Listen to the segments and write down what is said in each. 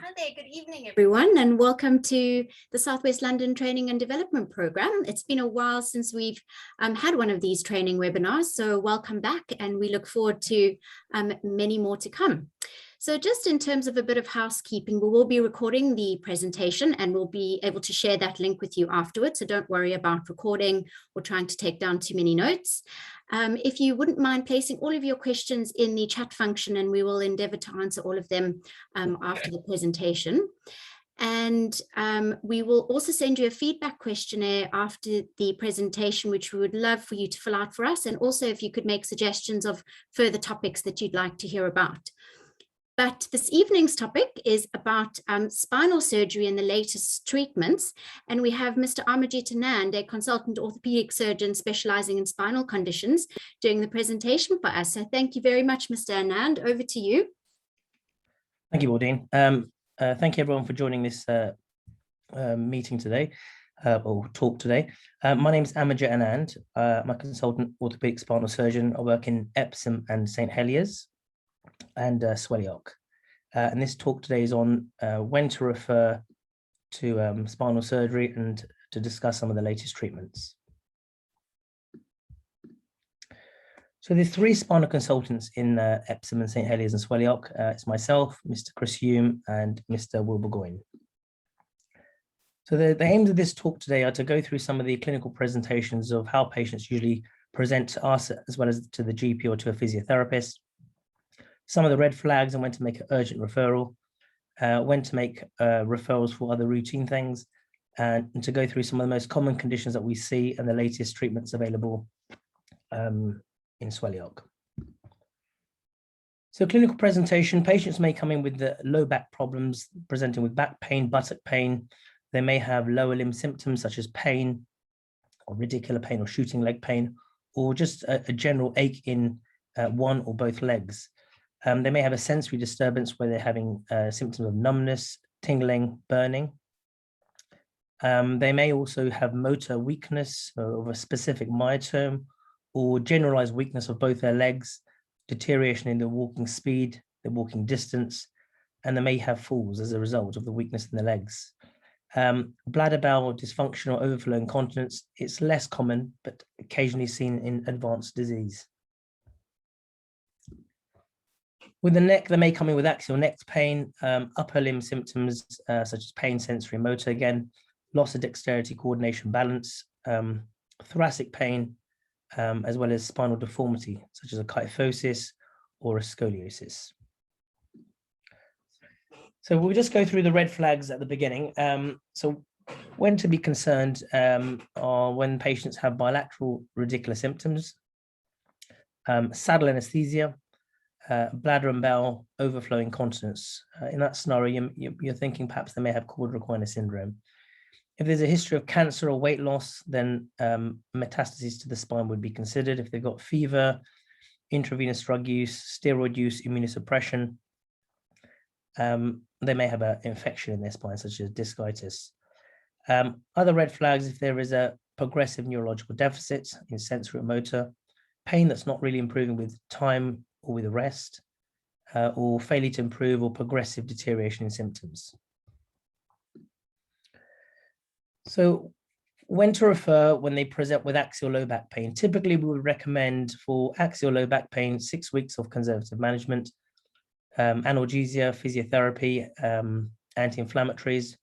Hi there, good evening everyone, and welcome to the Southwest London Training and Development Programme. It's been a while since we've had one of these training webinars, so welcome back, and we look forward to many more to come. So just in terms of a bit of housekeeping, we will be recording the presentation and we'll be able to share that link with you afterwards, so don't worry about recording or trying to take down too many notes. If you wouldn't mind placing all of your questions in the chat function, and we will endeavour to answer all of them after the presentation. And we will also send you a feedback questionnaire after the presentation, which we would love for you to fill out for us. And also if you could make suggestions of further topics that you'd like to hear about. But this evening's topic is about spinal surgery and the latest treatments. And we have Mr. Anand, a consultant orthopaedic surgeon specializing in spinal conditions, doing the presentation for us. So thank you very much, Mr. Anand. Over to you. Thank you, Maudine. Thank you, everyone, for joining this meeting today, or talk today. My name is Anand. I'm a consultant orthopaedic spinal surgeon. I work in Epsom and St Heliers and SWL. And this talk today is on when to refer to spinal surgery and to discuss some of the latest treatments. So there's three spinal consultants in Epsom and St Heliers and SWL. It's myself, Mr. Chris Hume, and Mr. Will Burgoyne. So the aims of this talk today are to go through some of the clinical presentations of how patients usually present to us, as well as to the GP or to a physiotherapist, some of the red flags and when to make an urgent referral, when to make referrals for other routine things, and to go through some of the most common conditions that we see and the latest treatments available in SWL. So clinical presentation, patients may come in with the low back problems, presenting with back pain, buttock pain. They may have lower limb symptoms such as pain or radicular pain or shooting leg pain, or just a general ache in one or both legs. They may have a sensory disturbance where they're having symptoms of numbness, tingling, burning. They may also have motor weakness of a specific myotomy, or generalized weakness of both their legs, deterioration in their walking speed, their walking distance, and they may have falls as a result of the weakness in the legs. Bladder bowel dysfunction or overflow incontinence, it's less common, but occasionally seen in advanced disease. With the neck, they may come in with axial neck pain, upper limb symptoms such as pain, sensory, motor, again, loss of dexterity, coordination, balance, thoracic pain, as well as spinal deformity, such as a kyphosis or a scoliosis. So we'll just go through the red flags at the beginning. So when to be concerned are when patients have bilateral radicular symptoms, saddle anesthesia, bladder and bowel overflow incontinence. In that scenario, you're thinking perhaps they may have Cauda-Equina syndrome. If there's a history of cancer or weight loss, then metastases to the spine would be considered. If they've got fever, intravenous drug use, steroid use, immunosuppression, they may have an infection in their spine, such as discitis. Other red flags, if there is a progressive neurological deficit in sensory or motor, pain that's not really improving with time or with rest, or failure to improve, or progressive deterioration in symptoms. So when to refer when they present with axial low back pain? Typically, we would recommend for axial low back pain 6 weeks of conservative management, analgesia, physiotherapy, anti-inflammatories.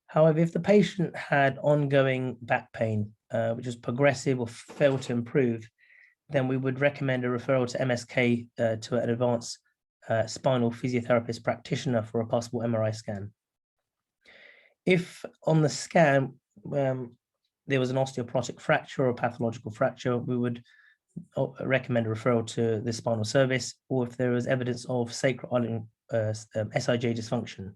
However, if the patient had ongoing back pain, which was progressive or failed to improve, then we would recommend a referral to MSK, to an advanced spinal physiotherapist practitioner for a possible MRI scan. If on the scan there was an osteoporotic fracture or a pathological fracture, we would recommend a referral to the spinal service, or if there was evidence of sacral SIJ dysfunction.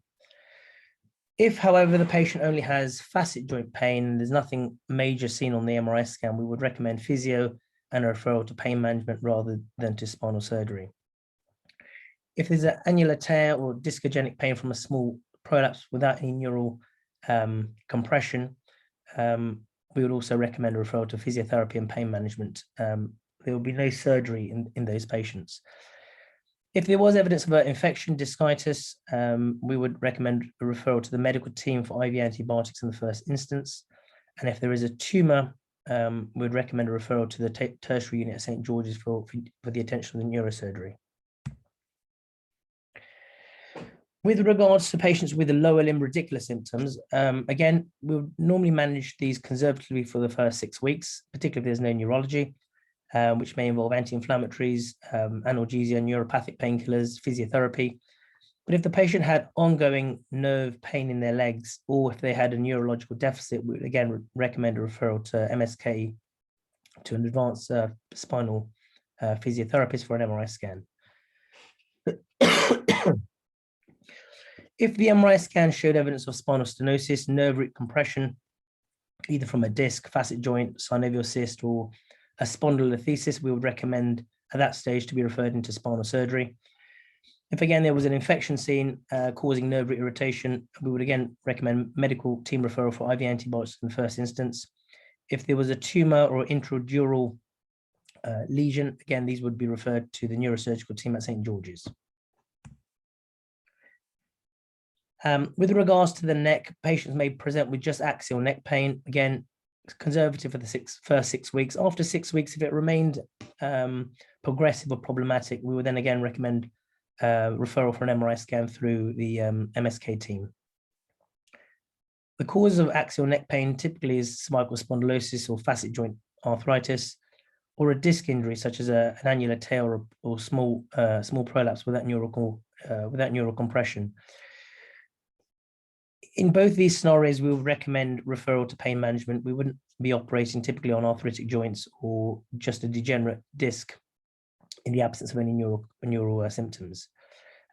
If, however, the patient only has facet joint pain and there's nothing major seen on the MRI scan, we would recommend physio and a referral to pain management rather than to spinal surgery. If there's an annular tear or discogenic pain from a small prolapse without any neural compression, we would also recommend a referral to physiotherapy and pain management. There will be no surgery in those patients. If there was evidence of an infection, discitis, we would recommend a referral to the medical team for IV antibiotics in the first instance. And if there is a tumor, we would recommend a referral to the tertiary unit at St. George's for the attention of the neurosurgery. With regards to patients with the lower limb radicular symptoms, again, we would normally manage these conservatively for the first 6 weeks, particularly if there's no neurology, which may involve anti-inflammatories, analgesia, neuropathic painkillers, physiotherapy. But if the patient had ongoing nerve pain in their legs, or if they had a neurological deficit, we would again recommend a referral to MSK, to an advanced spinal physiotherapist for an MRI scan. If the MRI scan showed evidence of spinal stenosis, nerve root compression, either from a disc, facet joint, synovial cyst, or a spondylolisthesis, we would recommend at that stage to be referred into spinal surgery. If again there was an infection seen causing nerve root irritation, we would again recommend medical team referral for IV antibiotics in the first instance. If there was a tumor or intradural lesion, again, these would be referred to the neurosurgical team at St. George's. With regards to the neck, patients may present with just axial neck pain. Again, conservative for the first 6 weeks. After 6 weeks, if it remained progressive or problematic, we would then again recommend referral for an MRI scan through the MSK team. The cause of axial neck pain typically is cervical spondylosis or facet joint arthritis, or a disc injury such as an annular tear or small prolapse without neural compression. In both these scenarios, we would recommend referral to pain management. We wouldn't be operating typically on arthritic joints or just a degenerate disc in the absence of any neural symptoms.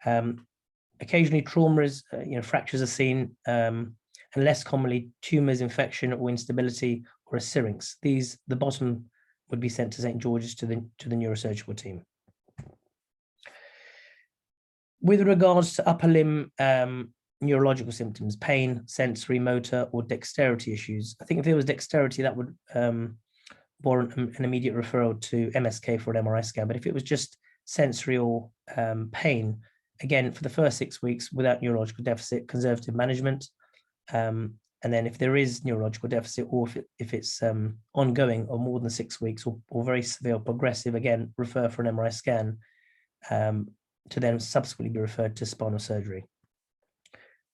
Occasionally, traumas, fractures are seen, and less commonly, tumors, infection, or instability, or a syrinx. The bottom would be sent to St. George's to the neurosurgical team. With regards to upper limb neurological symptoms, pain, sensory, motor, or dexterity issues, I think if there was dexterity, that would warrant an immediate referral to MSK for an MRI scan. But if it was just sensory or pain, again, for the first 6 weeks without neurological deficit, conservative management. And then if there is neurological deficit, or if it's ongoing or more than 6 weeks or very severe or progressive, again, refer for an MRI scan to then subsequently be referred to spinal surgery.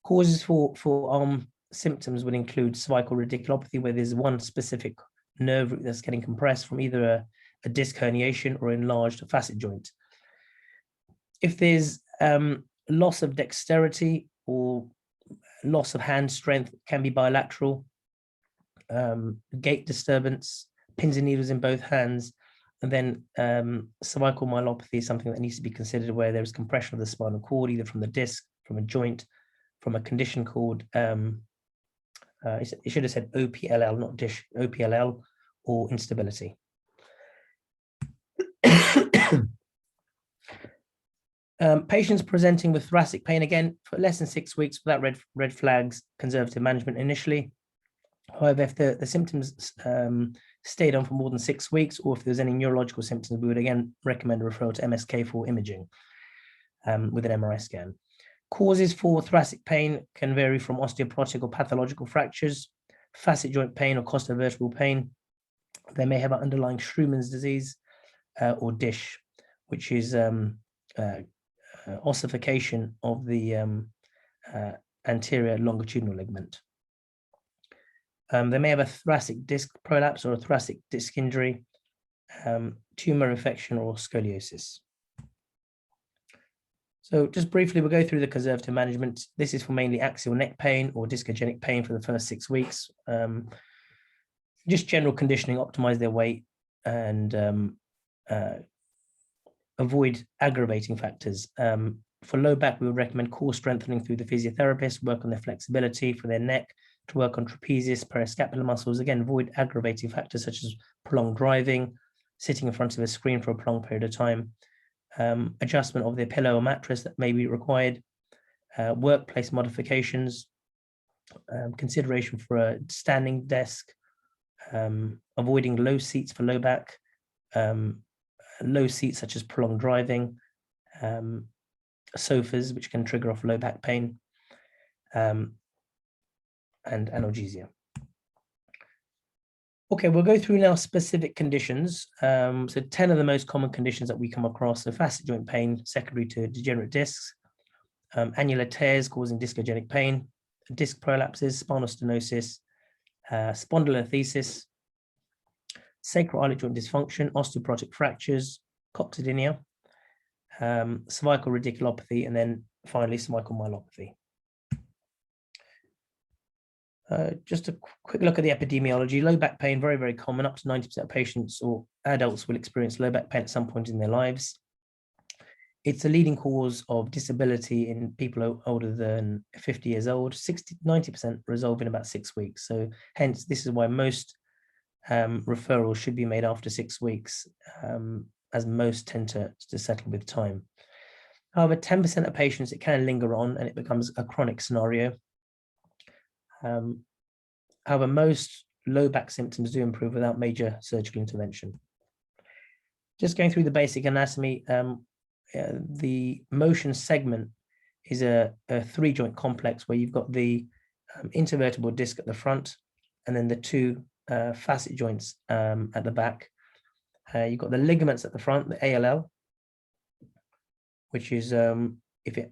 Causes for arm symptoms would include cervical radiculopathy, where there's one specific nerve root that's getting compressed from either a disc herniation or enlarged facet joint. If there's loss of dexterity or loss of hand strength, can be bilateral, gait disturbance, pins and needles in both hands, and then cervical myelopathy is something that needs to be considered, where there is compression of the spinal cord, either from the disc, from a joint, from a condition called, it should have said OPLL, not dish, OPLL, or instability. Patients presenting with thoracic pain, again, for less than 6 weeks without red flags, conservative management initially. However, if the symptoms stayed on for more than 6 weeks, or if there's any neurological symptoms, we would again recommend a referral to MSK for imaging with an MRI scan. Causes for thoracic pain can vary from osteoporotic or pathological fractures, facet joint pain, or costovertebral pain. They may have an underlying Schumann's disease or DISH, which is ossification of the anterior longitudinal ligament. They may have a thoracic disc prolapse or a thoracic disc injury, tumor infection, or scoliosis. So just briefly, we'll go through the conservative management. This is for mainly axial neck pain or discogenic pain for the first 6 weeks. Just general conditioning, optimize their weight, and avoid aggravating factors. For low back, we would recommend core strengthening through the physiotherapist, work on their flexibility. For their neck, to work on trapezius, periscapular muscles. Again, avoid aggravating factors such as prolonged driving, sitting in front of a screen for a prolonged period of time, adjustment of their pillow or mattress that may be required, workplace modifications, consideration for a standing desk, avoiding low seats for low back, low seats such as prolonged driving, sofas, which can trigger off low back pain, and analgesia. Okay, we'll go through now specific conditions. So 10 of the most common conditions that we come across are facet joint pain secondary to degenerate discs, annular tears causing discogenic pain, disc prolapses, spinal stenosis, spondylolisthesis, sacral iliac joint dysfunction, osteoporotic fractures, coccydynia, cervical radiculopathy, and then finally cervical myelopathy. Just a quick look at the epidemiology. Low back pain, very, very common. Up to 90% of patients or adults will experience low back pain at some point in their lives. It's a leading cause of disability in people older than 50 years old. 90% resolve in about 6 weeks. So hence, this is why most referrals should be made after 6 weeks, as most tend to settle with time. However, 10% of patients, it can linger on and it becomes a chronic scenario. However, most low back symptoms do improve without major surgical intervention. Just going through the basic anatomy, the motion segment is a 3-joint complex where you've got the intervertebral disc at the front and then the 2 facet joints at the back. You've got the ligaments at the front, the ALL, which is if it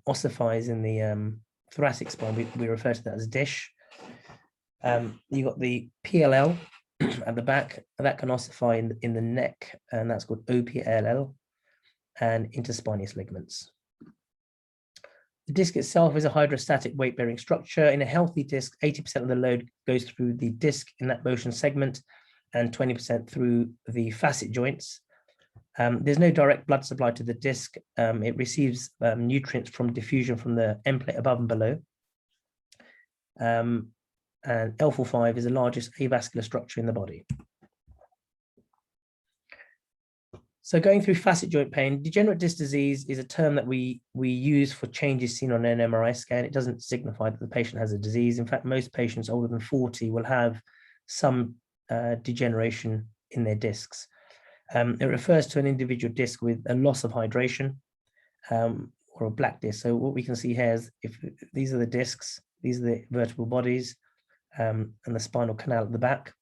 ossifies in the thoracic spine, we refer to that as dish. You've got the PLL at the back, that can ossify in the neck, and that's called OPLL, and interspinous ligaments. The disc itself is a hydrostatic weight-bearing structure. In a healthy disc, 80% of the load goes through the disc in that motion segment and 20% through the facet joints. There's no direct blood supply to the disc. It receives nutrients from diffusion from the end plate above and below. And L4-5 is the largest avascular structure in the body. So going through facet joint pain, degenerate disc disease is a term that we use for changes seen on an MRI scan. It doesn't signify that the patient has a disease. In fact, most patients older than 40 will have some degeneration in their discs. It refers to an individual disc with a loss of hydration or a black disc. So what we can see here is if these are the discs, these are the vertebral bodies and the spinal canal at the back.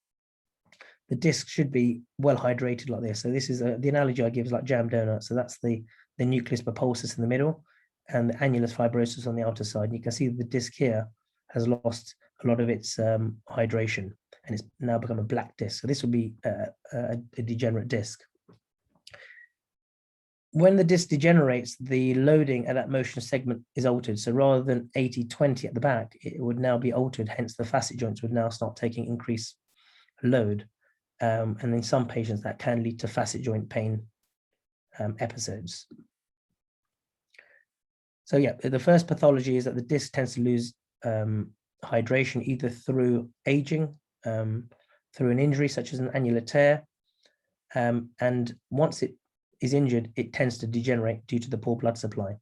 The disc should be well hydrated like this. So this is the analogy I give is like jam donut. So that's the nucleus pulposus in the middle and the annulus fibrosus on the outer side. And you can see the disc here has lost a lot of its hydration and it's now become a black disc. So this would be a degenerate disc. When the disc degenerates, the loading at that motion segment is altered. So rather than 80-20 at the back, it would now be altered. Hence, the facet joints would now start taking increased load. And in some patients, that can lead to facet joint pain episodes. So yeah, the first pathology is that the disc tends to lose hydration either through aging, through an injury such as an annular tear, and once it is injured, it tends to degenerate due to the poor blood supply.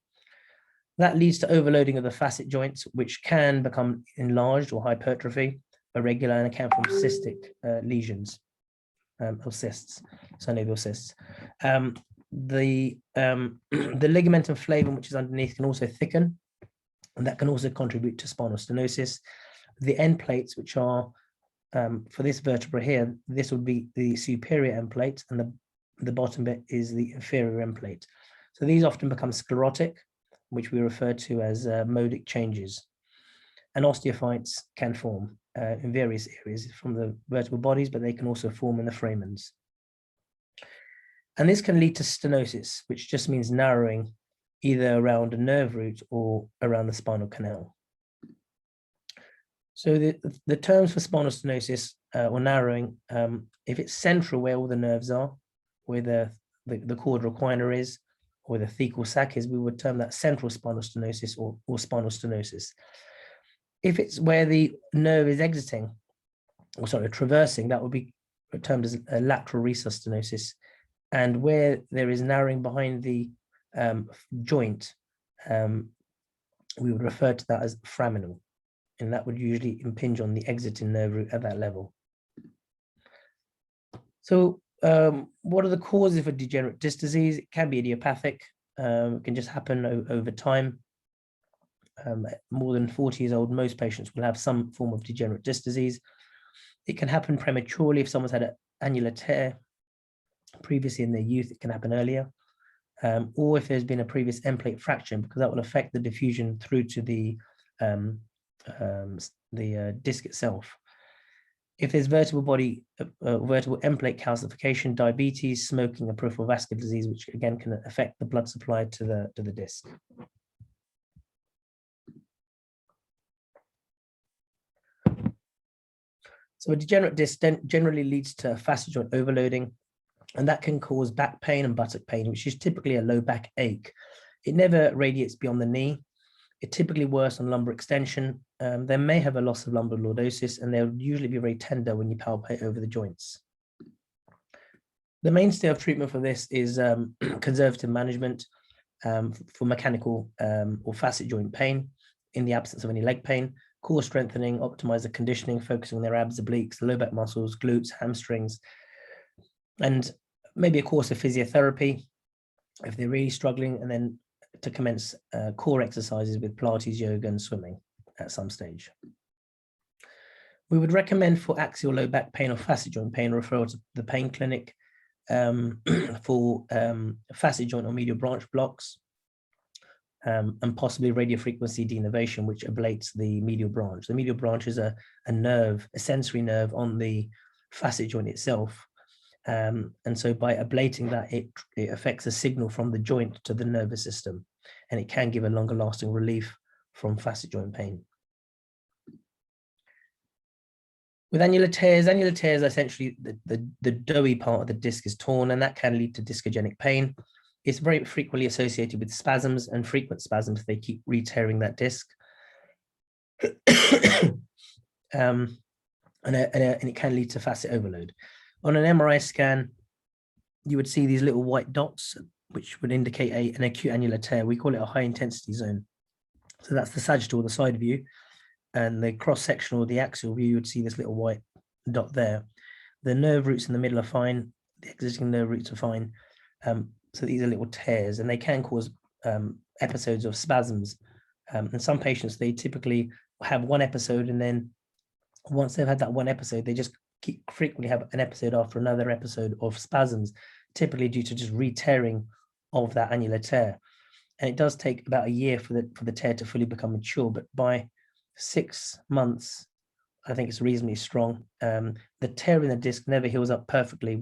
That leads to overloading of the facet joints, which can become enlarged or hypertrophy, irregular, and can form cystic lesions or cysts, synovial cysts. The ligamentum flavum, which is underneath, can also thicken, and that can also contribute to spinal stenosis. The end plates, which are for this vertebra here, this would be the superior end plate, and the bottom bit is the inferior end plate. So these often become sclerotic, which we refer to as modic changes. And osteophytes can form in various areas from the vertebral bodies, but they can also form in the foramens. And this can lead to stenosis, which just means narrowing either around a nerve root or around the spinal canal. So the terms for spinal stenosis or narrowing, if it's central where all the nerves are, where the caudal equina is, or the thecal sac is, we would term that central spinal stenosis or spinal stenosis. If it's where the nerve is exiting, or sorry, traversing, that would be termed as a lateral recess stenosis. And where there is narrowing behind the joint, we would refer to that as foraminal, and that would usually impinge on the exiting nerve root at that level. So what are the causes for degenerate disc disease? It can be idiopathic. It can just happen over time. More than 40 years old, most patients will have some form of degenerate disc disease. It can happen prematurely if someone's had an annular tear previously in their youth. It can happen earlier, or if there's been a previous end plate fracture, because that will affect the diffusion through to the disc itself. If there's vertebral end plate calcification, diabetes, smoking, and peripheral vascular disease, which again can affect the blood supply to the disc. So a degenerate disc generally leads to facet joint overloading, and that can cause back pain and buttock pain, which is typically a low back ache. It never radiates beyond the knee. It typically works on lumbar extension. They may have a loss of lumbar lordosis, and they'll usually be very tender when you palpate over the joints. The mainstay of treatment for this is conservative management for mechanical or facet joint pain in the absence of any leg pain, core strengthening, optimize the conditioning, focusing on their abs, obliques, low back muscles, glutes, hamstrings, and maybe a course of physiotherapy if they're really struggling, and then to commence core exercises with Pilates, yoga, and swimming at some stage. We would recommend for axial low back pain or facet joint pain referral to the pain clinic for facet joint or medial branch blocks, and possibly radiofrequency denervation, which ablates the medial branch. The medial branch is a nerve, a sensory nerve on the facet joint itself. And so by ablating that, it affects a signal from the joint to the nervous system, and it can give a longer lasting relief from facet joint pain. With annular tears essentially the doughy part of the disc is torn, and that can lead to discogenic pain. It's very frequently associated with spasms, and frequent spasms. They keep re-tearing that disc. And it can lead to facet overload. On an MRI scan, you would see these little white dots, which would indicate an acute annular tear. We call it a high intensity zone. So that's the sagittal, the side view, and the cross-sectional, the axial view, you would see this little white dot there. The nerve roots in the middle are fine. The existing nerve roots are fine. So these are little tears, and they can cause episodes of spasms. And some patients, they typically have one episode, and then once they've had that one episode, they just frequently have an episode after another episode of spasms, typically due to just re-tearing of that annular tear. And it does take about a year for the tear to fully become mature, but by 6 months, I think it's reasonably strong. The tear in the disc never heals up perfectly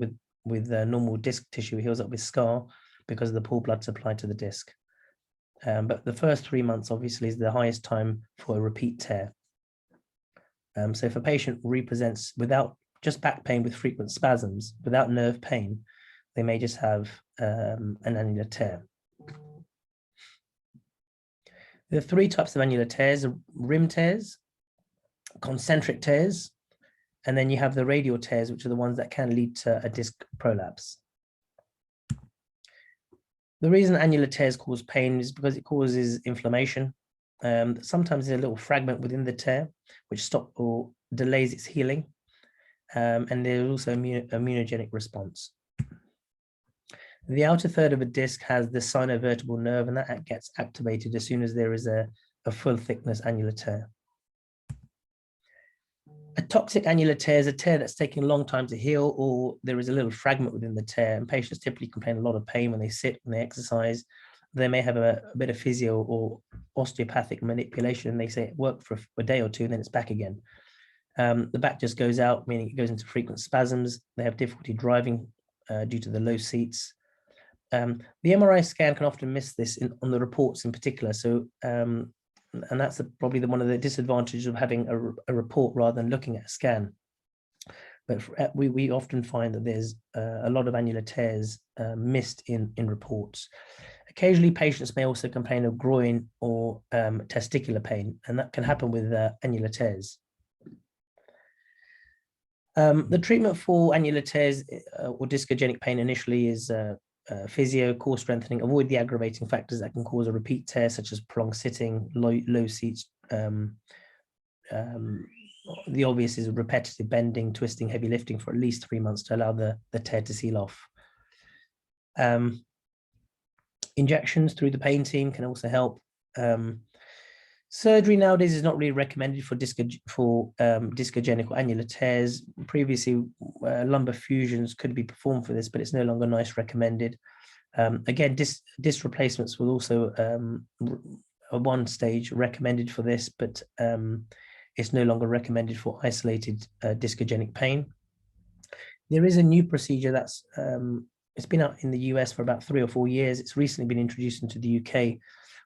with normal disc tissue. It heals up with scar because of the poor blood supply to the disc. But the first 3 months obviously is the highest time for a repeat tear. So if a patient represents without just back pain with frequent spasms, without nerve pain, they may just have an annular tear. There are 3 types of annular tears: rim tears, concentric tears, and then you have the radial tears, which are the ones that can lead to a disc prolapse. The reason annular tears cause pain is because it causes inflammation. Sometimes there's a little fragment within the tear which stops or delays its healing, and there's also immunogenic response. The outer third of a disc has the sinovertebral nerve, and that gets activated as soon as there is a full thickness annular tear. A toxic annular tear is a tear that's taking a long time to heal, or there is a little fragment within the tear, and patients typically complain a lot of pain when they sit, when they exercise. They may have a bit of physio or osteopathic manipulation, and they say it worked for a day or two, and then it's back again. The back just goes out, meaning it goes into frequent spasms. They have difficulty driving due to the low seats. The MRI scan can often miss this on the reports in particular. So, and that's probably one of the disadvantages of having a report rather than looking at a scan. But we often find that there's a lot of annular tears missed in reports. Occasionally, patients may also complain of groin or testicular pain, and that can happen with annular tears. The treatment for annular tears or discogenic pain initially is physio, core strengthening. Avoid the aggravating factors that can cause a repeat tear, such as prolonged sitting, low seats. The obvious is repetitive bending, twisting, heavy lifting for at least 3 months to allow the tear to seal off. Injections through the pain team can also help. Surgery nowadays is not really recommended for discogenic or annular tears. Previously, lumbar fusions could be performed for this, but it's no longer NICE recommended. Again, disc replacements will also at one stage recommended for this, but it's no longer recommended for isolated discogenic pain. There is a new procedure that's it's been out in the US for about 3 or 4 years. It's recently been introduced into the UK,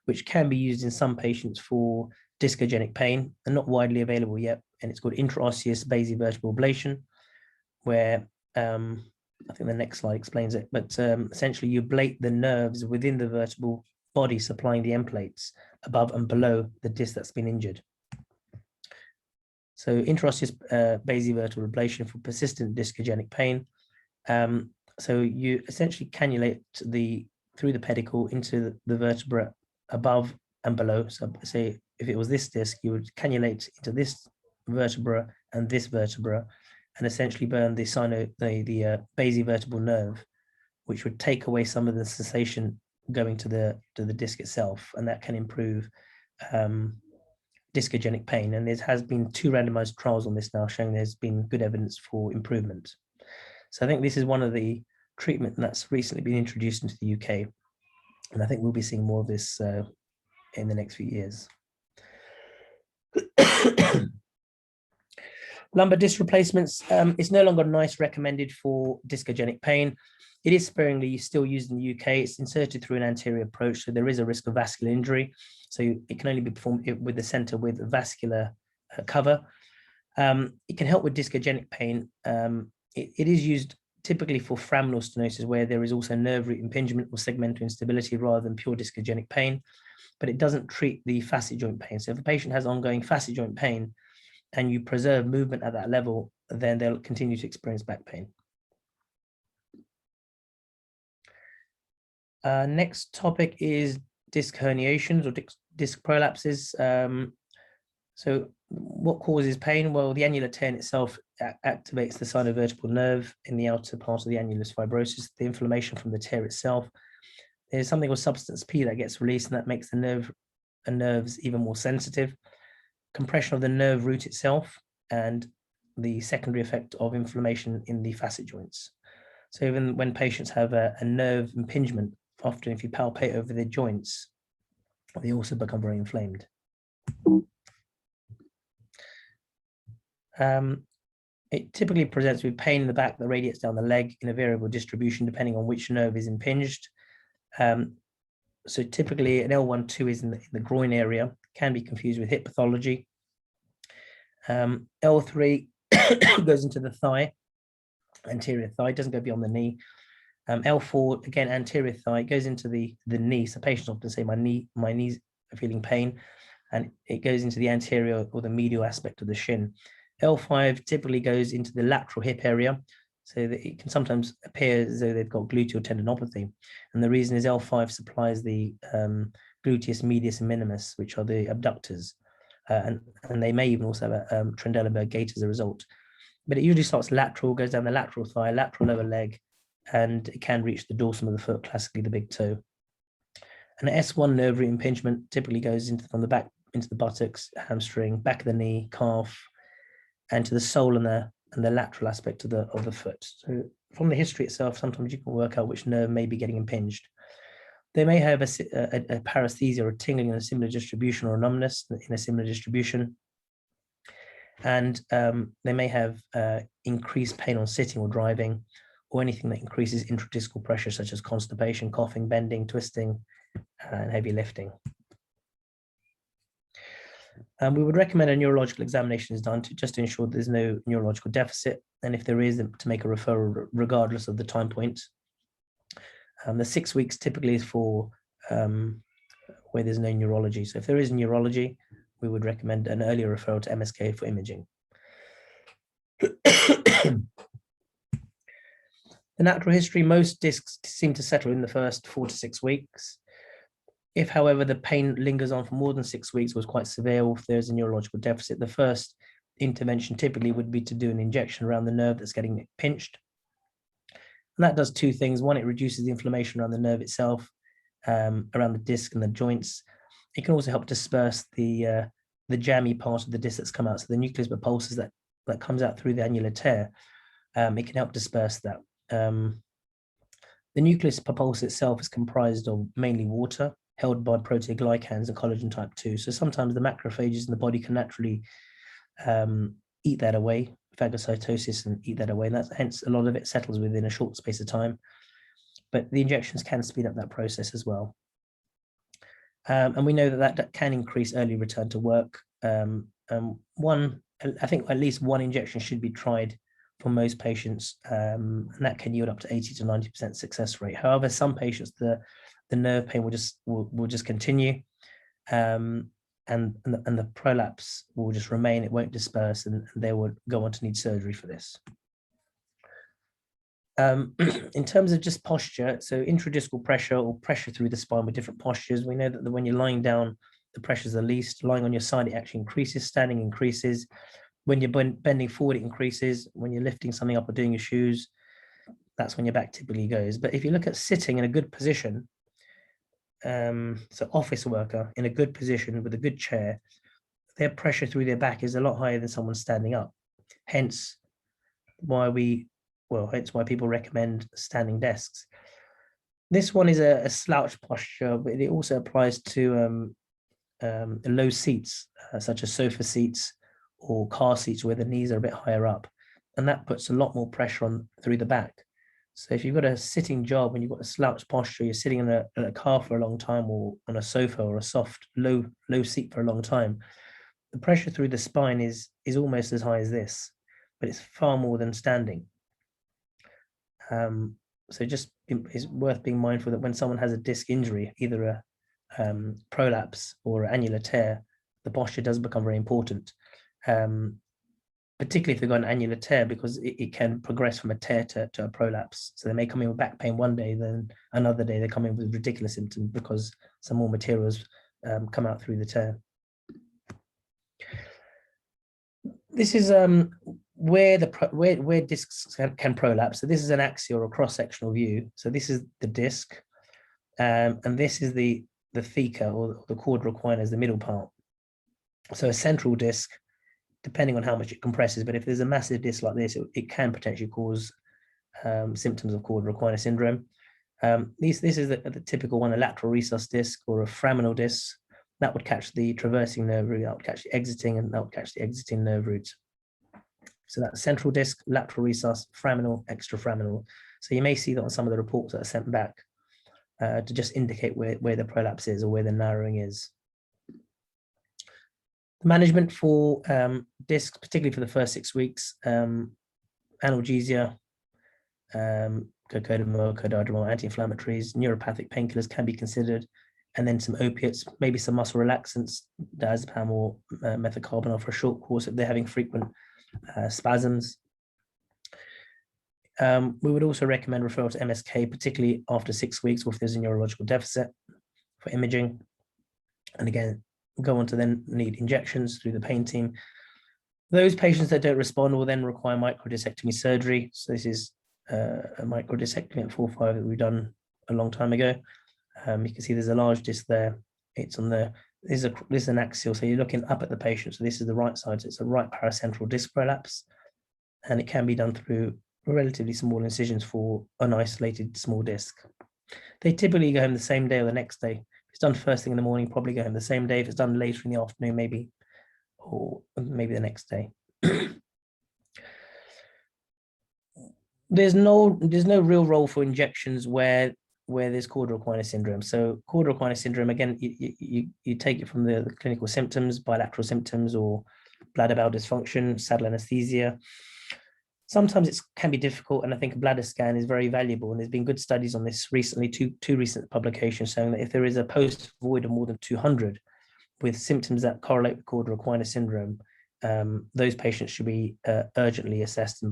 which can be used in some patients for discogenic pain and not widely available yet. And it's called intraosseous basivertebral ablation, where I think the next slide explains it, but essentially you ablate the nerves within the vertebral body supplying the end plates above and below the disc that's been injured. So intraosseous basivertebral ablation for persistent discogenic pain. So you essentially cannulate through the pedicle into the vertebra above and below. So say if it was this disc, you would cannulate into this vertebra and this vertebra, and essentially burn the basivertebral nerve, which would take away some of the sensation going to the disc itself, and that can improve discogenic pain. And there has been 2 randomized trials on this now showing there's been good evidence for improvement. So I think this is one of the treatment that's recently been introduced into the UK, and I think we'll be seeing more of this in the next few years. Lumbar disc replacements is no longer NICE recommended for discogenic pain. It is sparingly still used in the UK. It's inserted through an anterior approach, so there is a risk of vascular injury. So it can only be performed with the center with vascular cover. It can help with discogenic pain. It is used typically for foraminal stenosis, where there is also nerve root impingement or segmental instability rather than pure discogenic pain, but it doesn't treat the facet joint pain. So if a patient has ongoing facet joint pain and you preserve movement at that level, then they'll continue to experience back pain. Next topic is disc herniations or disc prolapses. So what causes pain? Well, the annular tear in itself activates the sinovertebral nerve in the outer part of the annulus fibrosus, the inflammation from the tear itself. There's something called substance P that gets released, and that makes the nerves even more sensitive. Compression of the nerve root itself, and the secondary effect of inflammation in the facet joints. So even when patients have a nerve impingement, often if you palpate over their joints, they also become very inflamed. It typically presents with pain in the back that radiates down the leg in a variable distribution depending on which nerve is impinged. So typically an L1-2 is in the groin area, can be confused with hip pathology. L3 goes into the thigh, anterior thigh, doesn't go beyond the knee. L4, again, anterior thigh, goes into the knee. So patients often say, my knees are feeling pain, and it goes into the anterior or the medial aspect of the shin. L5 typically goes into the lateral hip area, so that it can sometimes appear as though they've got gluteal tendinopathy. And the reason is L5 supplies the gluteus medius and minimus, which are the abductors. And they may even also have a Trendelenburg gait as a result. But it usually starts lateral, goes down the lateral thigh, lateral lower leg, and it can reach the dorsum of the foot, classically the big toe. And the S1 nerve root impingement typically goes from the back into the buttocks, hamstring, back of the knee, calf, and to the sole and the lateral aspect of the foot. So from the history itself, sometimes you can work out which nerve may be getting impinged. They may have a paresthesia or a tingling in a similar distribution, or a numbness in a similar distribution. And they may have increased pain on sitting or driving, or anything that increases intradiscal pressure, such as constipation, coughing, bending, twisting, and heavy lifting. We would recommend a neurological examination is done just to ensure there's no neurological deficit, and if there is, to make a referral regardless of the time point. The 6 weeks typically is for where there's no neurology. So if there is neurology, we would recommend an earlier referral to MSK for imaging. The natural history, most discs seem to settle in the first 4 to 6 weeks. If, however, the pain lingers on for more than 6 weeks, was quite severe, or if there's a neurological deficit, the first intervention typically would be to do an injection around the nerve that's getting pinched. And that does 2 things. One, it reduces the inflammation around the nerve itself, around the disc and the joints. It can also help disperse the jammy part of the disc that's come out. So the nucleus pulses that comes out through the annular tear, it can help disperse that. The nucleus pulse itself is comprised of mainly water held by proteoglycans and collagen type 2. So sometimes the macrophages in the body can naturally eat that away, phagocytosis, and eat that away. And that's hence a lot of it settles within a short space of time. But the injections can speed up that process as well. And we know that can increase early return to work. I think at least one injection should be tried for most patients, and that can yield up to 80 to 90% success rate. However, some patients, the nerve pain will just continue, and the prolapse will just remain. It won't disperse, and they will go on to need surgery for this. In terms of just posture, so intradiscal pressure or pressure through the spine with different postures, we know that when you're lying down, the pressures are least. Lying on your side, it actually increases. Standing increases. When you're bending forward, it increases. When you're lifting something up or doing your shoes, that's when your back typically goes. But if you look at sitting in a good position, so office worker in a good position with a good chair, their pressure through their back is a lot higher than someone standing up. Hence why people recommend standing desks. This one is a slouch posture, but it also applies to low seats, such as sofa seats or car seats where the knees are a bit higher up. And that puts a lot more pressure on through the back. So if you've got a sitting job and you've got a slouch posture, you're sitting in a car for a long time or on a sofa or a soft, low seat for a long time, the pressure through the spine is almost as high as this, but it's far more than standing. So just it's worth being mindful that when someone has a disc injury, either a prolapse or an annular tear, the posture does become very important, particularly if they've got an annular tear, because it can progress from a tear to a prolapse. So they may come in with back pain one day, then another day they come in with ridiculous symptoms because some more materials come out through the tear. This is where discs can prolapse. So this is an axial or cross-sectional view. So this is the disc, and this is the theca or the caudal equina, the middle part. So a central disc, depending on how much it compresses, but if there's a massive disc like this, it can potentially cause symptoms of caudal equina syndrome. This is the typical one, a lateral recess disc or a foraminal disc. That would catch the traversing nerve root, that would catch the exiting, and that would catch the exiting nerve root. So that's central disc, lateral recess, foraminal, extraforaminal. So you may see that on some of the reports that are sent back to just indicate where the prolapse is or where the narrowing is. The management for discs, particularly for the first 6 weeks, analgesia, cocodamol, codadromol, anti-inflammatories, neuropathic painkillers can be considered, and then some opiates, maybe some muscle relaxants, diazepam or methocarbamol for a short course if they're having frequent spasms. We would also recommend referral to MSK, particularly after 6 weeks, or if there's a neurological deficit, for imaging. And again, go on to then need injections through the pain team. Those patients that don't respond will then require microdiscectomy surgery. So this is a microdiscectomy at 4-5 that we've done a long time ago. You can see there's a large disc there. It's on the, this is an axial, so you're looking up at the patient. So this is the right side, so it's a right paracentral disc prolapse, and it can be done through relatively small incisions for an isolated small disc. They typically go home the same day or the next day. If it's done first thing in the morning, probably go home the same day. If it's done later in the afternoon, maybe, or maybe the next day. There's no real role for injections where there's caudal equina syndrome. So caudal equina syndrome, again, you take it from the clinical symptoms, bilateral symptoms, or bladder bowel dysfunction, saddle anesthesia. Sometimes it can be difficult, and I think a bladder scan is very valuable. And there's been good studies on this recently, two recent publications showing that if there is a post-void of more than 200 with symptoms that correlate with caudal equina syndrome, those patients should be urgently assessed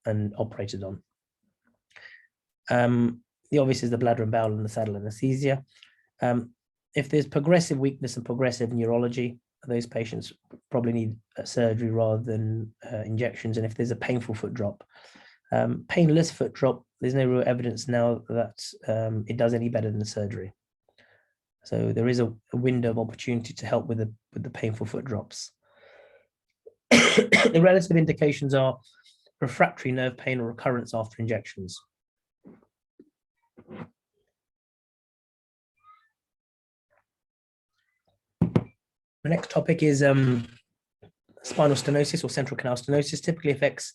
and operated on. The obvious is the bladder and bowel and the saddle anesthesia. If there's progressive weakness and progressive neurology, those patients probably need surgery rather than injections. And if there's a painful foot drop, painless foot drop, there's no real evidence now that it does any better than surgery. So there is a window of opportunity to help with the painful foot drops. The relative indications are refractory nerve pain or recurrence after injections. The next topic is spinal stenosis or central canal stenosis. Typically affects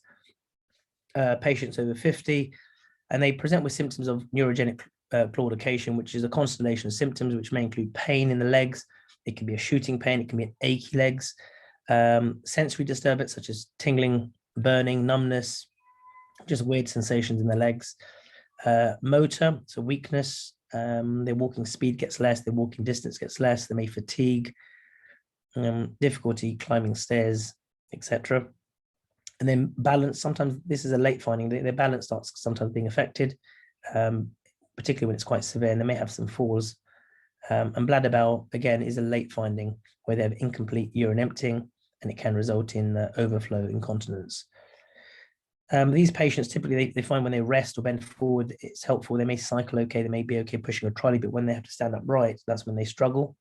patients over 50, and they present with symptoms of neurogenic claudication, which is a constellation of symptoms which may include pain in the legs. It can be a shooting pain, it can be achy legs, sensory disturbance such as tingling, burning, numbness, just weird sensations in the legs. Motor, so weakness, their walking speed gets less, their walking distance gets less, they may fatigue, difficulty climbing stairs, etc. And then balance, sometimes this is a late finding, their balance starts sometimes being affected, particularly when it's quite severe, and they may have some falls. And bladder bowel, again, is a late finding where they have incomplete urine emptying, and it can result in overflow incontinence. These patients, typically, they find when they rest or bend forward, it's helpful. They may cycle okay, they may be okay pushing a trolley, but when they have to stand upright, that's when they struggle.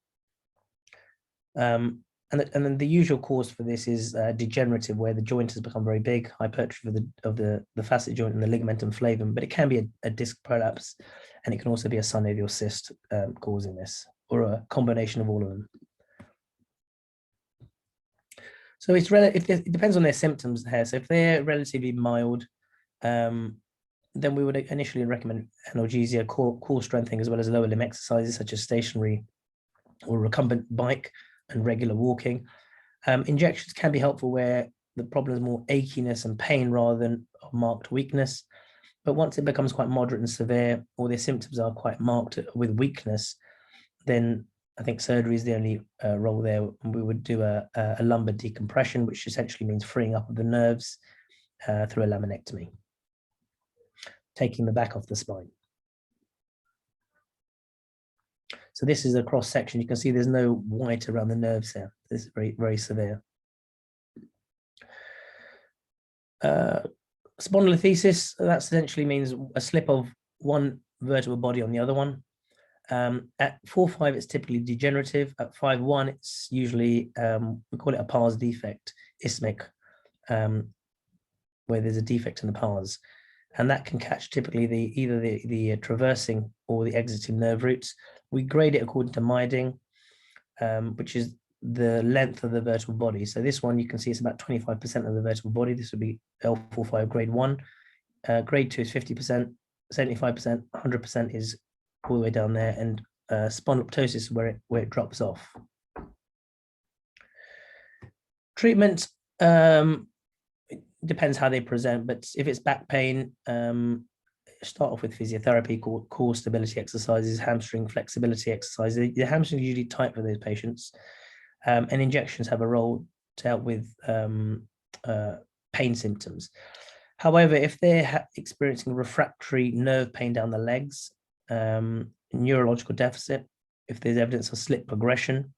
And then the usual cause for this is degenerative, where the joint has become very big, hypertrophy of the facet joint and the ligamentum flavum, but it can be a disc prolapse, and it can also be a synovial cyst causing this, or a combination of all of them. So it depends on their symptoms here. So if they're relatively mild, then we would initially recommend analgesia, core strengthening, as well as lower limb exercises such as stationary or recumbent bike and regular walking. Injections can be helpful where the problem is more achiness and pain rather than marked weakness. But once it becomes quite moderate and severe, or their symptoms are quite marked with weakness, then I think surgery is the only role there. We would do a lumbar decompression, which essentially means freeing up of the nerves through a laminectomy, taking the back off the spine. So this is a cross section. You can see there's no white around the nerves here. This is very, very severe. Spondylolisthesis, that essentially means a slip of one vertebral body on the other one. At 4-5, it's typically degenerative. At 5-1, it's usually, we call it a pars defect, isthmic, where there's a defect in the pars. And that can catch typically either the traversing or the exiting nerve roots. We grade it according to Meiding, which is the length of the vertebral body. So this one, you can see it's about 25% of the vertebral body. This would be L45 grade 1. Grade 2 is 50%, 75%, 100% is all the way down there, and spondyloptosis is where it drops off. Treatment depends how they present, but if it's back pain, start off with physiotherapy, core stability exercises, hamstring flexibility exercises. The hamstring is usually tight for those patients, and injections have a role to help with pain symptoms. However, if they're experiencing refractory nerve pain down the legs, neurological deficit, if there's evidence of slip progression,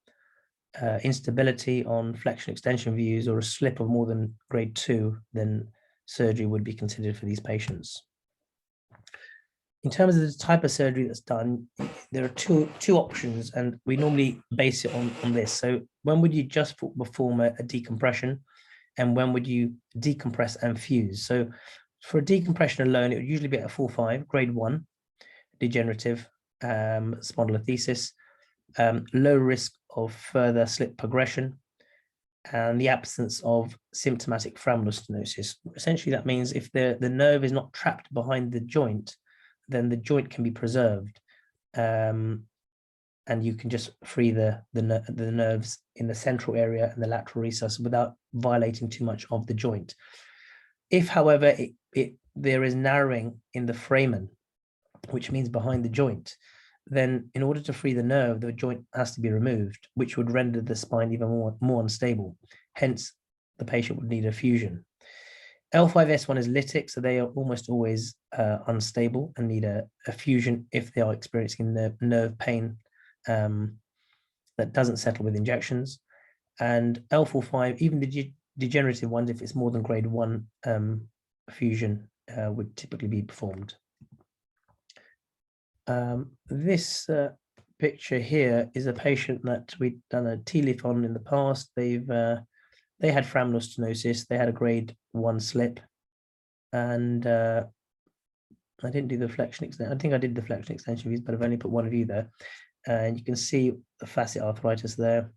instability on flexion extension views, or a slip of more than grade 2, then surgery would be considered for these patients. In terms of the type of surgery that's done, there are two options, and we normally base it on this. So when would you just perform a decompression, and when would you decompress and fuse? So for a decompression alone, it would usually be at a 4-5, grade 1, degenerative spondylolisthesis, low risk of further slip progression, and the absence of symptomatic femoral stenosis. Essentially, that means if the nerve is not trapped behind the joint, then the joint can be preserved, and you can just free the nerves in the central area and the lateral recess without violating too much of the joint. If, however, there is narrowing in the foramen, which means behind the joint, then in order to free the nerve, the joint has to be removed, which would render the spine even more unstable. Hence, the patient would need a fusion. L5S1 is lytic, so they are almost always unstable and need a fusion if they are experiencing nerve pain that doesn't settle with injections. And L45, even the degenerative ones, if it's more than grade 1, fusion would typically be performed. This picture here is a patient that we'd done a TLIF on in the past. They had foraminal stenosis. They had a grade 1 slip, and I didn't do the flexion extension. I think I did the flexion extension views, but I've only put one view there, and you can see the facet arthritis there.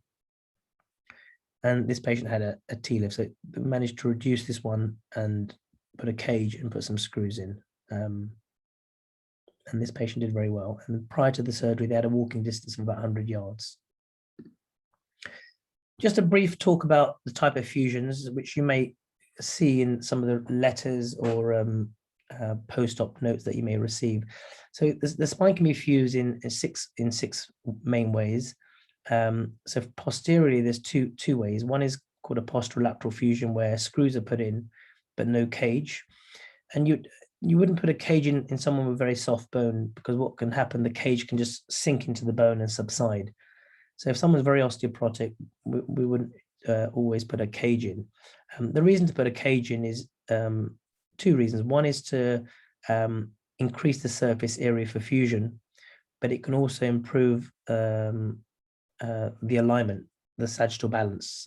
And this patient had a TLIF, so they managed to reduce this one and put a cage and put some screws in. And this patient did very well. And prior to the surgery, they had a walking distance of about 100 yards. Just a brief talk about the type of fusions, which you may see in some of the letters or post-op notes that you may receive. So the spine can be fused in six main ways. So posteriorly, there's two ways. One is called a posterolateral fusion, where screws are put in, but no cage. And you wouldn't put a cage in someone with very soft bone, because what can happen, the cage can just sink into the bone and subside. So if someone's very osteoporotic, we wouldn't always put a cage in. The reason to put a cage in is two reasons. One is to increase the surface area for fusion, but it can also improve the alignment, the sagittal balance.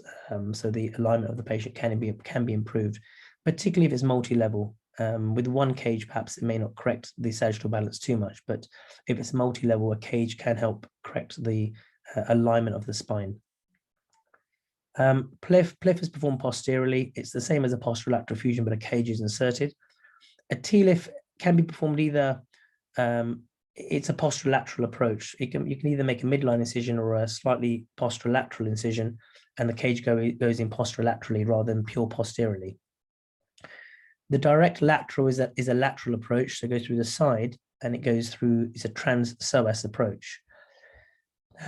So the alignment of the patient can be improved, particularly if it's multi-level. With one cage, perhaps it may not correct the sagittal balance too much, but if it's multi-level, a cage can help correct the alignment of the spine. PLIF is performed posteriorly. It's the same as a posterolateral fusion, but a cage is inserted. A TLIF can be performed either, it's a posterolateral approach. You can either make a midline incision or a slightly posterolateral incision, and the cage goes in posterolaterally rather than pure posteriorly. The direct lateral is a lateral approach, so it goes through the side, and it goes through, it's a trans-psoas approach.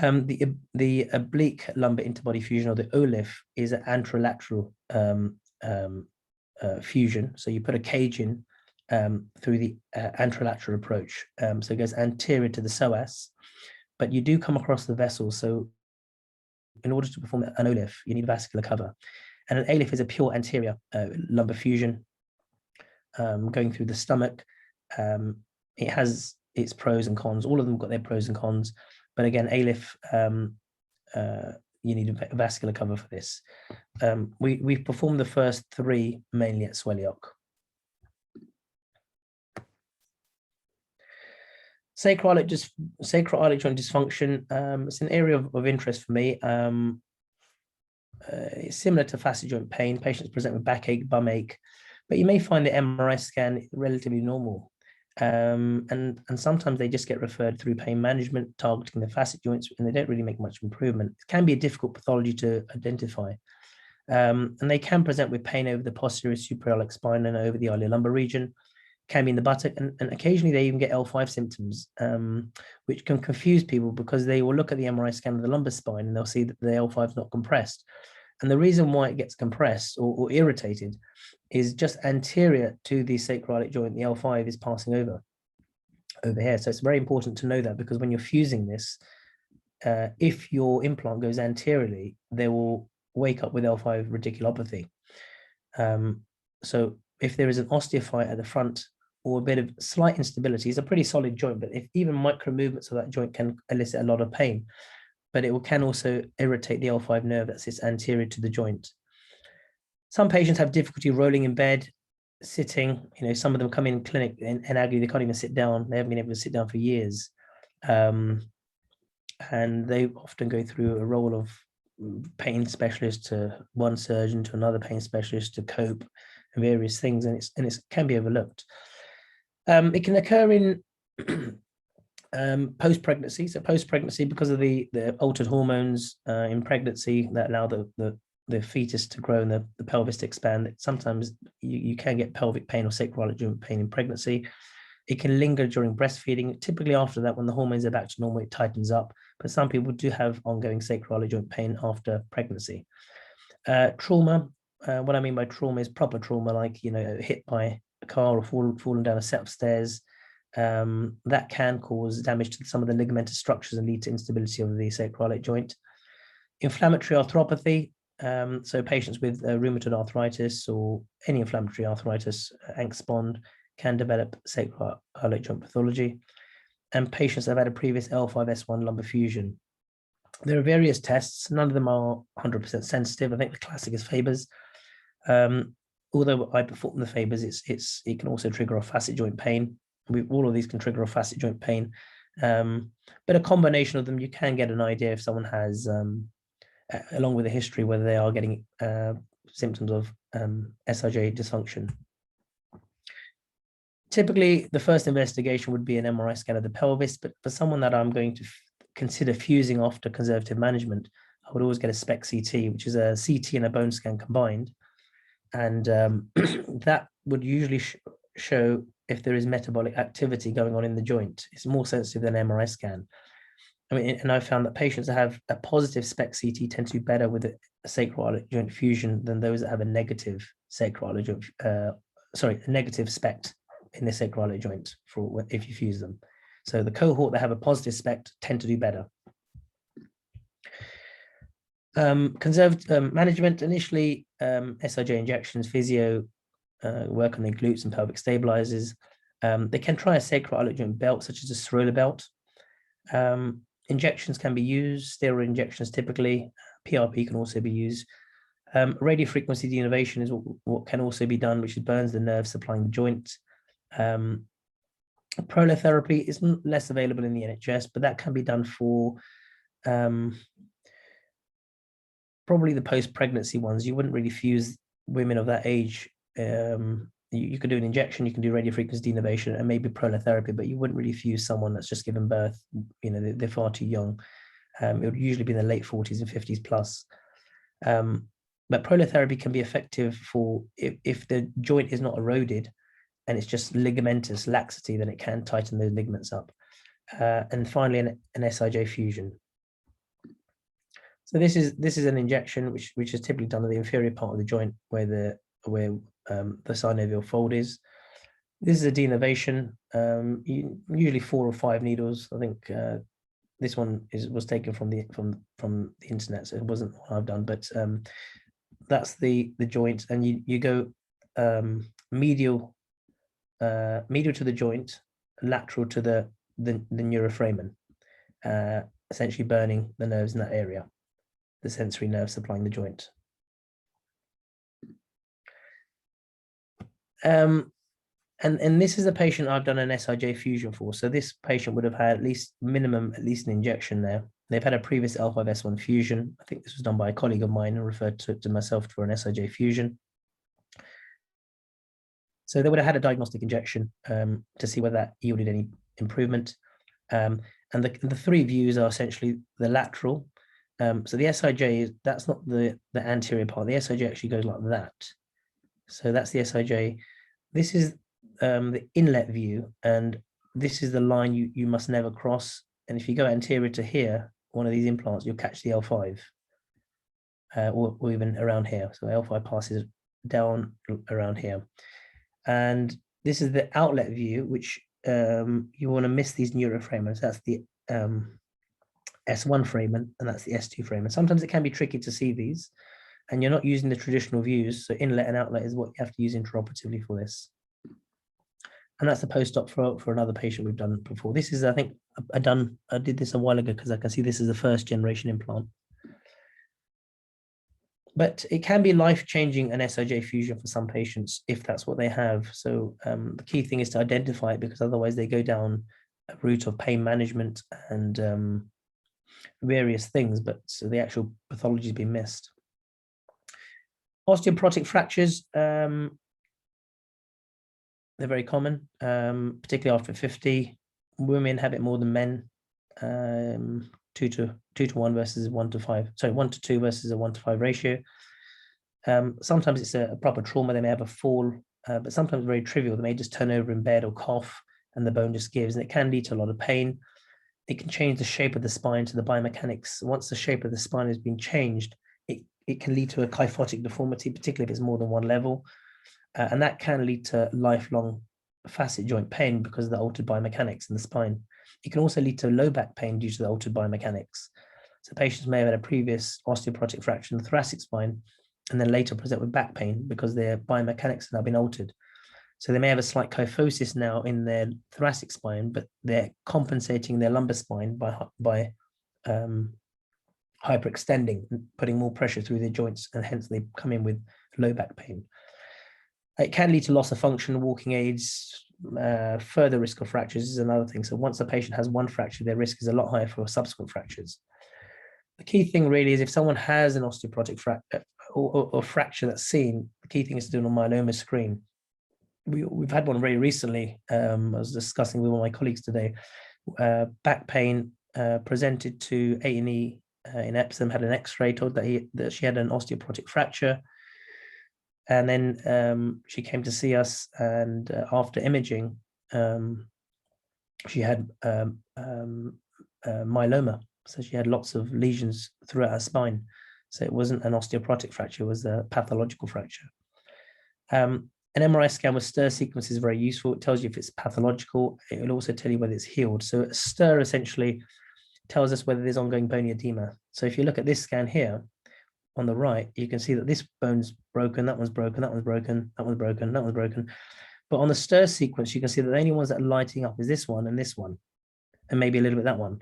The oblique lumbar interbody fusion, or the OLIF, is an anterolateral fusion. So you put a cage in through the anterolateral approach. So it goes anterior to the psoas, but you do come across the vessel. So in order to perform an OLIF, you need vascular cover. And an ALIF is a pure anterior lumbar fusion going through the stomach. It has its pros and cons. All of them got their pros and cons. But again, ALIF, you need a vascular cover for this. We've performed the first three mainly at SWL. Sacral iliac joint dysfunction, it's an area of interest for me. It's similar to facet joint pain. Patients present with backache, bum ache, but you may find the MRI scan relatively normal. And sometimes they just get referred through pain management, targeting the facet joints, and they don't really make much improvement. It can be a difficult pathology to identify. And they can present with pain over the posterior suprailiac spine and over the iliolumbar region, can be in the buttock, and occasionally they even get L5 symptoms, which can confuse people because they will look at the MRI scan of the lumbar spine and they'll see that the L5 is not compressed. And the reason why it gets compressed or irritated is just anterior to the sacroiliac joint, the L5 is passing over here. So it's very important to know that, because when you're fusing this, if your implant goes anteriorly, they will wake up with L5 radiculopathy. So if there is an osteophyte at the front or a bit of slight instability, it's a pretty solid joint, but if even micro movements of that joint can elicit a lot of pain, but it can also irritate the L5 nerve that sits anterior to the joint. Some patients have difficulty rolling in bed, sitting. Some of them come in clinic and agony, they can't even sit down. They haven't been able to sit down for years. And they often go through a role of pain specialist to one surgeon to another pain specialist to cope and various things, and it can be overlooked. It can occur in post-pregnancy. So post-pregnancy, because of the altered hormones in pregnancy that allow the fetus to grow and the pelvis to expand, sometimes you can get pelvic pain or sacroiliac joint pain in pregnancy. It can linger during breastfeeding. Typically after that, when the hormones are back to normal, it tightens up, but some people do have ongoing sacroiliac joint pain after pregnancy. Trauma, what I mean by trauma is proper trauma, like hit by a car or falling down a set of stairs. That can cause damage to some of the ligamentous structures and lead to instability of the sacroiliac joint. Inflammatory arthropathy, so patients with rheumatoid arthritis or any inflammatory arthritis, Angst-Bond, can develop sacroiliac joint pathology. and patients that have had a previous L5-S1 lumbar fusion. There are various tests. None of them are 100% sensitive. I think the classic is Faber's. Although I perform the Faber's, it can also trigger off facet joint pain. All of these can trigger off facet joint pain. But a combination of them, you can get an idea if someone has, along with a history, whether they are getting symptoms of SIJ dysfunction. Typically, the first investigation would be an MRI scan of the pelvis, but for someone that I'm going to consider fusing after conservative management, I would always get a SPECT CT, which is a CT and a bone scan combined. And that would usually show if there is metabolic activity going on in the joint. It's more sensitive than an MRI scan. I mean, and I found that patients that have a positive SPECT CT tend to do better with a sacroiliac joint fusion than those that have a negative sacroiliac joint, a negative SPECT in the sacroiliac joint for if you fuse them. So the cohort that have a positive SPECT tend to do better. Conservative management, initially SIJ injections, physio, work on the glutes and pelvic stabilizers. They can try a sacroiliac joint belt, such as a Sorolla belt. Injections can be used, steroid injections typically. PRP can also be used. Radiofrequency denervation is what can also be done, which burns the nerve supplying the joint. Prolotherapy is less available in the NHS, but that can be done for probably the post-pregnancy ones. You wouldn't really fuse women of that age. You could do an injection, you can do radiofrequency denervation and maybe prolotherapy, but you wouldn't really fuse someone that's just given birth. You know, they're far too young. It would usually be in the late 40s and 50s plus. But prolotherapy can be effective for if the joint is not eroded and it's just ligamentous laxity, then it can tighten those ligaments up. And finally, an SIJ fusion. So this is an injection which is typically done at the inferior part of the joint where the synovial fold is. This is a denervation, usually 4 or 5 needles. I think this one was taken from the internet, so it wasn't what I've done, but that's the joint, and you go medial to the joint, lateral to the neuroforamen, essentially burning the nerves in that area, the sensory nerve supplying the joint. And this is a patient I've done an SIJ fusion for. So this patient would have had at least an injection there. They've had a previous L5-S1 fusion. I think this was done by a colleague of mine and referred to myself for an SIJ fusion. So they would have had a diagnostic injection to see whether that yielded any improvement. And the 3 views are essentially the lateral. So the SIJ, that's not the anterior part. The SIJ actually goes like that. So that's the SIJ. This is the inlet view, and this is the line you must never cross. And if you go anterior to here, one of these implants, you'll catch the L5, or even around here. So L5 passes down around here. And this is the outlet view, which you want to miss these neuroframens. That's the S1 foramen, and that's the S2 foramen. Sometimes it can be tricky to see these, and you're not using the traditional views. So inlet and outlet is what you have to use intraoperatively for this. And that's the post-op for another patient we've done before. This is, I think, I did this a while ago because I can see this is the 1st generation implant. But it can be life-changing, an SIJ fusion for some patients if that's what they have. So the key thing is to identify it, because otherwise they go down a route of pain management and various things, but so the actual pathology has been missed. Osteoporotic fractures, they're very common, particularly after 50. Women have it more than men, 2 to 1 versus 1 to 5. Sorry, 1 to 2 versus a 1 to 5 ratio. Sometimes it's a proper trauma. They may have a fall, but sometimes very trivial. They may just turn over in bed or cough, and the bone just gives, and it can lead to a lot of pain. It can change the shape of the spine to the biomechanics. Once the shape of the spine has been changed, it can lead to a kyphotic deformity, particularly if it's more than 1 level. And that can lead to lifelong facet joint pain because of the altered biomechanics in the spine. It can also lead to low back pain due to the altered biomechanics. So patients may have had a previous osteoporotic fracture in the thoracic spine and then later present with back pain because their biomechanics have now been altered. So they may have a slight kyphosis now in their thoracic spine, but they're compensating their lumbar spine by hyperextending, putting more pressure through their joints, and hence they come in with low back pain. It can lead to loss of function, walking aids, further risk of fractures is another thing. So once a patient has one fracture, their risk is a lot higher for subsequent fractures. The key thing really is if someone has an osteoporotic fracture or fracture that's seen, the key thing is to do it on myeloma screen. We've had one very recently. I was discussing with one of my colleagues today. Back pain, presented to A&E in Epsom, had an X-ray, told that she had an osteoporotic fracture. And then she came to see us, and after imaging, she had myeloma. So she had lots of lesions throughout her spine. So it wasn't an osteoporotic fracture, it was a pathological fracture. An MRI scan with stir sequence is very useful. It tells you if it's pathological. It will also tell you whether it's healed. So a stir essentially tells us whether there's ongoing bony edema. So if you look at this scan here on the right, you can see that this bone's broken, that one's broken, that one's broken, that one's broken, that one's broken. But on the stir sequence, you can see that the only ones that are lighting up is this one, and maybe a little bit that one.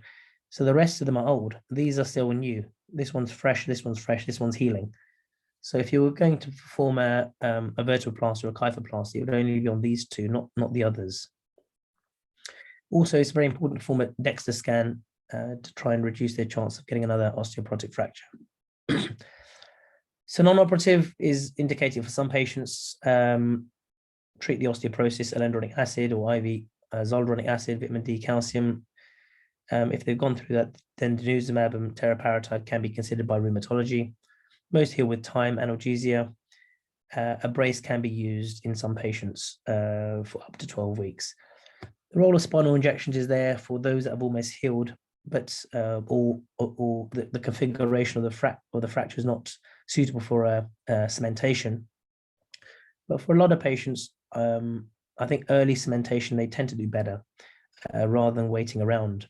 So the rest of them are old. These are still new. This one's fresh, this one's fresh, this one's healing. So if you were going to perform a vertebroplasty or a kyphoplasty, it would only be on these two, not the others. Also, it's very important to perform a DEXA scan to try and reduce their chance of getting another osteoporotic fracture. So non-operative is indicated for some patients. Treat the osteoporosis, alendronic acid or IV zoledronic acid, vitamin D, calcium. If they've gone through that, then denosumab and teriparatide can be considered by rheumatology. Most heal with time, analgesia. A brace can be used in some patients for up to 12 weeks. The role of spinal injections is there for those that have almost healed, but or the configuration of the fracture is not suitable for cementation. But for a lot of patients, I think early cementation, they tend to do better rather than waiting around.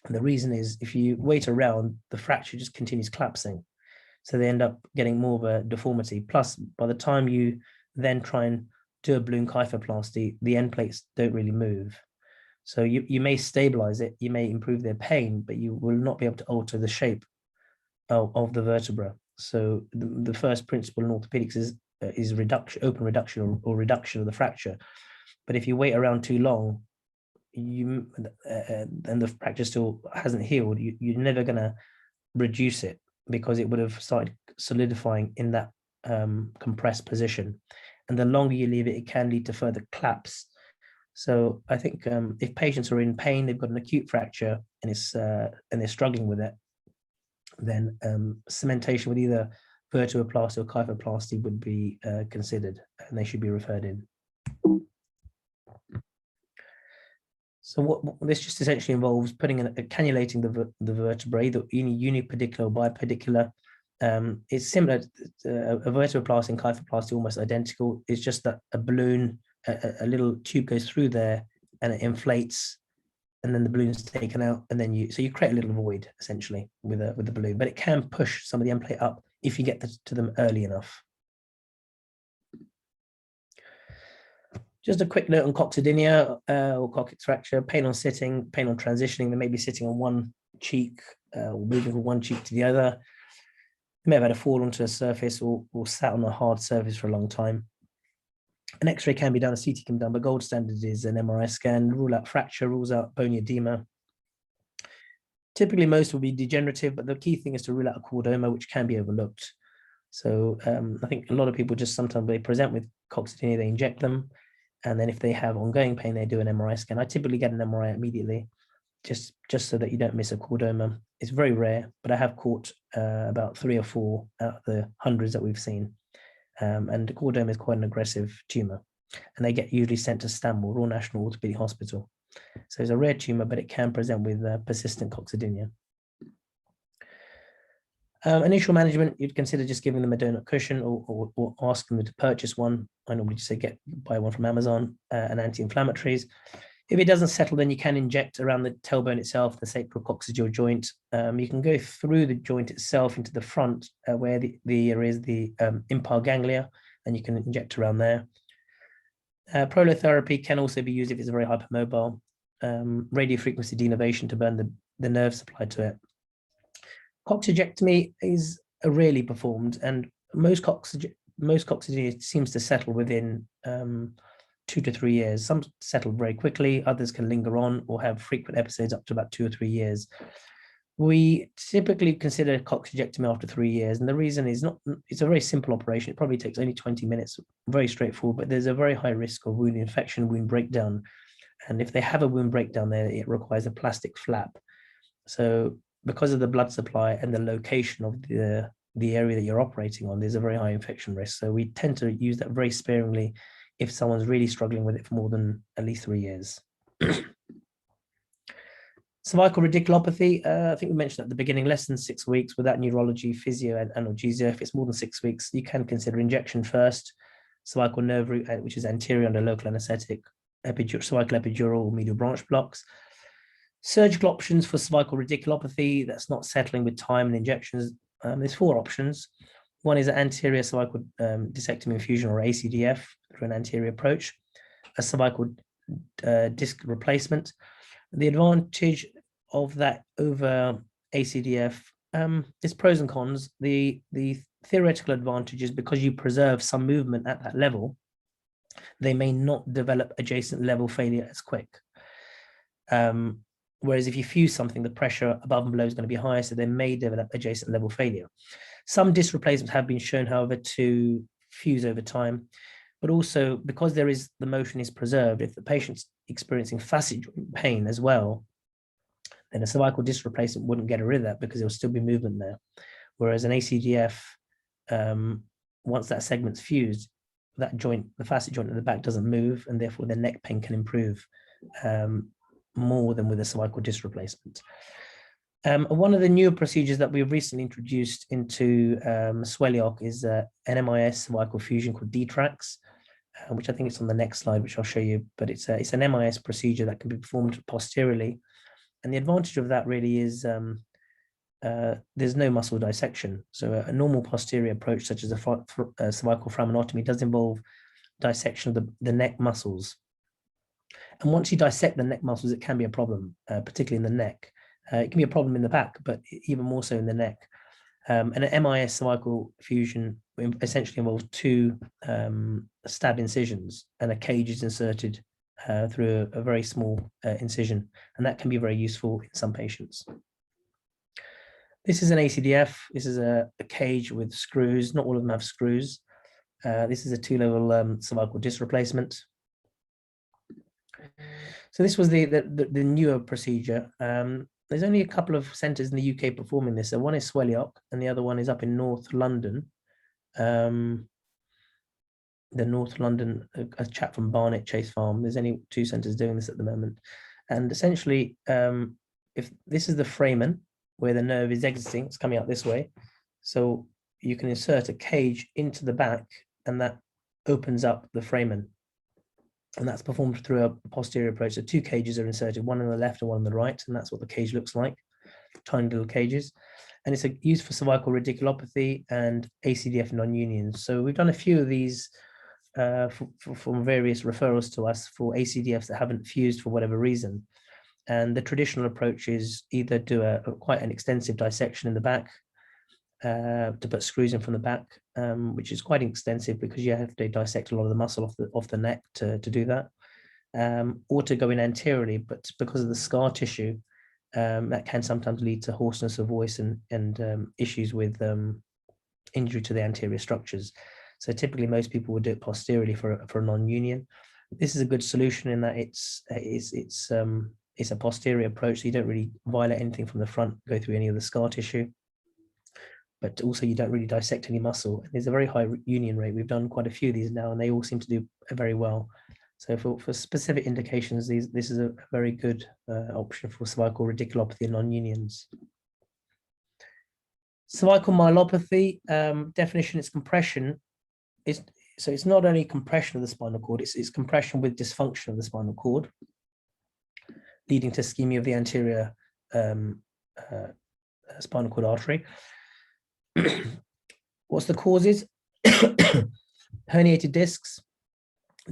And the reason is if you wait around, the fracture just continues collapsing. So they end up getting more of a deformity. Plus, by the time you then try and do a balloon kyphoplasty, the end plates don't really move. So you may stabilize it, you may improve their pain, but you will not be able to alter the shape of the vertebra. So the first principle in orthopedics is reduction, open reduction or reduction of the fracture. But if you wait around too long, and the fracture still hasn't healed, you're never going to reduce it, because it would have started solidifying in that compressed position. And the longer you leave it, it can lead to further collapse. So I think if patients are in pain, they've got an acute fracture and they're struggling with it, then cementation with either vertebroplasty or kyphoplasty would be considered, and they should be referred in. So what this just essentially involves cannulating the vertebrae, the unipedicular or bipedicular. It's similar to a vertebroplasty and kyphoplasty, almost identical. It's just that a balloon, a little tube goes through there and it inflates, and then the balloon is taken out, and then you create a little void essentially with the balloon. But it can push some of the end plate up if you get to them early enough. Just a quick note on coccydynia or coccyx fracture, pain on sitting, pain on transitioning. They may be sitting on one cheek or moving from one cheek to the other. They may have had a fall onto a surface or sat on a hard surface for a long time. An X-ray can be done, a CT can be done, but gold standard is an MRI scan. Rule out fracture, rules out bony edema. Typically, most will be degenerative, but the key thing is to rule out a chordoma, which can be overlooked. So I think a lot of people just sometimes they present with coccydynia, they inject them. And then if they have ongoing pain, they do an MRI scan. I typically get an MRI immediately, just so that you don't miss a chordoma. It's very rare, but I have caught about 3 or 4 out of the hundreds that we've seen. And the chordoma is quite an aggressive tumor. And they get usually sent to Stanmore, Royal National Orthopaedic Hospital. So it's a rare tumor, but it can present with persistent coccydynia. Initial management, you'd consider just giving them a donut cushion or ask them to purchase one. I normally just say buy one from Amazon, and anti-inflammatories. If it doesn't settle, then you can inject around the tailbone itself, the sacrococcygeal joint. You can go through the joint itself into the front where there is the impar ganglia, and you can inject around there. Prolotherapy can also be used if it's very hypermobile. Radiofrequency denervation to burn the nerve supply to it. Coccygectomy is rarely performed, and most coccygia seems to settle within 2 to 3 years. Some settle very quickly, others can linger on or have frequent episodes up to about 2 or 3 years. We typically consider coccygectomy after 3 years, and the reason is it's a very simple operation. It probably takes only 20 minutes, very straightforward, but there's a very high risk of wound infection, wound breakdown. And if they have a wound breakdown there, it requires a plastic flap. So because of the blood supply and the location of the area that you're operating on, there's a very high infection risk. So we tend to use that very sparingly if someone's really struggling with it for more than at least 3 years. Cervical radiculopathy, I think we mentioned at the beginning, less than 6 weeks without neurology, physio, and analgesia. If it's more than 6 weeks, you can consider injection first, cervical nerve root, which is anterior under local anesthetic, cervical epidural or medial branch blocks. Surgical options for cervical radiculopathy that's not settling with time and injections. There's 4 options. One is an anterior cervical discectomy infusion, or ACDF, through an anterior approach, a cervical disc replacement. The advantage of that over ACDF is pros and cons. The theoretical advantage is because you preserve some movement at that level, they may not develop adjacent level failure as quick. Whereas if you fuse something, the pressure above and below is going to be higher, so they may develop adjacent level failure. Some disc replacements have been shown, however, to fuse over time, but also because the motion is preserved, if the patient's experiencing facet joint pain as well, then a cervical disc replacement wouldn't get rid of that because there will still be movement there. Whereas an ACDF, once that segment's fused, that joint, the facet joint at the back, doesn't move, and therefore the neck pain can improve more than with a cervical disc replacement. One of the newer procedures that we've recently introduced into SWL is an MIS cervical fusion called DTRAX, which I think it's on the next slide, which I'll show you, but it's an MIS procedure that can be performed posteriorly. And the advantage of that really is there's no muscle dissection. So a normal posterior approach, such as a cervical foraminotomy, does involve dissection of the neck muscles. And once you dissect the neck muscles, it can be a problem, particularly in the neck. It can be a problem in the back, but even more so in the neck. And an MIS cervical fusion essentially involves 2 stab incisions, and a cage is inserted through a very small incision, and that can be very useful in some patients. This is an ACDF. This is a cage with screws. Not all of them have screws. This is a 2-level cervical disc replacement. So this was the newer procedure. There's only a couple of centres in the UK performing this. So one is SWL, and the other one is up in North London. The North London, a chap from Barnet Chase Farm. There's only 2 centres doing this at the moment. And essentially, if this is the foramen where the nerve is exiting, it's coming out this way. So you can insert a cage into the back, and that opens up the foramen. And that's performed through a posterior approach. So 2 cages are inserted, one on the left and one on the right, and that's what the cage looks like, tiny little cages. And it's used for cervical radiculopathy and ACDF non-unions. So we've done a few of these from various referrals to us for ACDFs that haven't fused for whatever reason. And the traditional approach is either do quite an extensive dissection in the back, to put screws in from the back, which is quite extensive because you have to dissect a lot of the muscle off the neck to do that, or to go in anteriorly, but because of the scar tissue, that can sometimes lead to hoarseness of voice and issues with injury to the anterior structures. So typically most people would do it posteriorly for a non-union. This is a good solution in that it's a posterior approach, so you don't really violate anything from the front, go through any of the scar tissue, but also you don't really dissect any muscle. There's a very high union rate. We've done quite a few of these now, and they all seem to do very well. So for specific indications, this is a very good option for cervical radiculopathy and non-unions. Cervical myelopathy, definition is compression. So it's not only compression of the spinal cord, it's compression with dysfunction of the spinal cord, leading to ischemia of the anterior spinal cord artery. What's the causes? Herniated discs,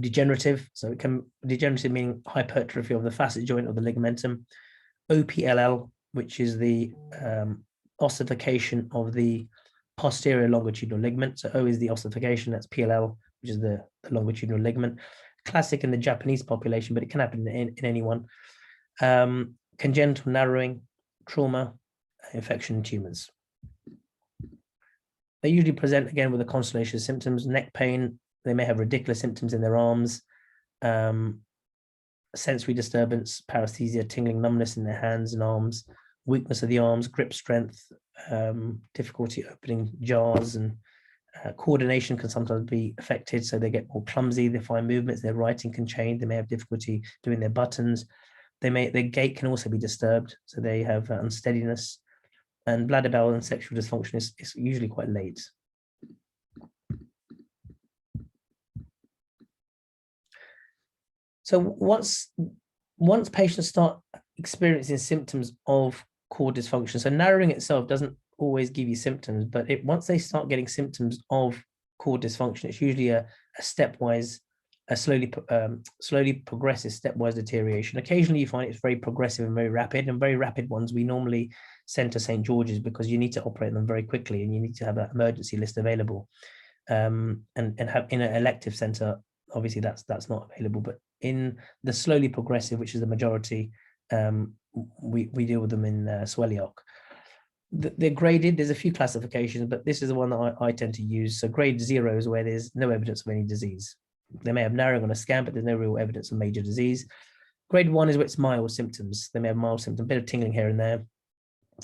Degenerative, so it can degenerative meaning hypertrophy of the facet joint or the ligamentum. OPLL, which is the ossification of the posterior longitudinal ligament. So O is the ossification, that's PLL, which is the longitudinal ligament. Classic in the Japanese population, but it can happen in anyone. Congenital narrowing, trauma, infection, and tumors. They usually present again with a constellation of symptoms: neck pain. They may have ridiculous symptoms in their arms, sensory disturbance, paresthesia, tingling, numbness in their hands and arms, weakness of the arms, grip strength, difficulty opening jars, and coordination can sometimes be affected. So they get more clumsy, they find movements, their writing can change, they may have difficulty doing their buttons. Their gait can also be disturbed. So they have unsteadiness, and bladder, bowel, and sexual dysfunction is usually quite late. So once patients start experiencing symptoms of core dysfunction, so narrowing itself doesn't always give you symptoms, but once they start getting symptoms of core dysfunction, it's usually a stepwise, a slowly progressive stepwise deterioration. Occasionally you find it's very progressive and very rapid, and very rapid ones we normally send to St. George's because you need to operate them very quickly and you need to have an emergency list available. And have in an elective center, obviously that's not available, but in the slowly progressive, which is the majority, we deal with them in SWL. They're graded. There's a few classifications, but this is the one that I tend to use. So grade 0 is where there's no evidence of any disease. They may have narrowing on a scan, but there's no real evidence of major disease. Grade 1 is where it's mild symptoms. They may have mild symptoms, a bit of tingling here and there,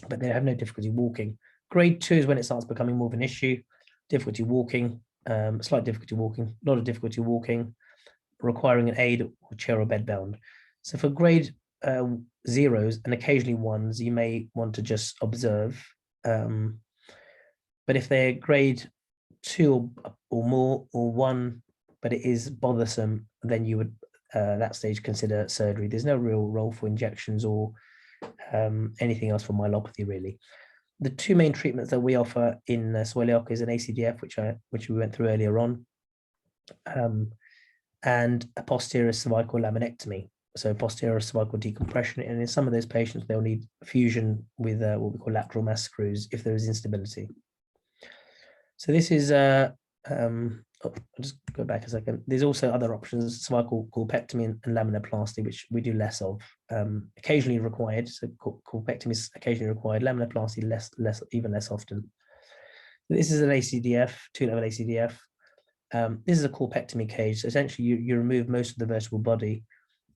but they have no difficulty walking. Grade 2 is when it starts becoming more of an issue. Difficulty walking, slight difficulty walking, a lot of difficulty walking, requiring an aid or chair or bed bound. So for grade 0s and occasionally 1s, you may want to just observe. But if they're grade 2 or more, or 1, but it is bothersome, then you would at that stage consider surgery. There's no real role for injections or anything else for myelopathy, really. The two main treatments that we offer in SWL is an ACDF, which we went through earlier on, and a posterior cervical laminectomy, so posterior cervical decompression. And in some of those patients, they'll need fusion with what we call lateral mass screws if there is instability. So this is I'll just go back a second. There's also other options: cervical corpectomy and laminoplasty, which we do less of, occasionally required. So corpectomy is occasionally required, laminoplasty even less often. This is an ACDF, 2-level ACDF. This is a corpectomy cage. So essentially you remove most of the vertebral body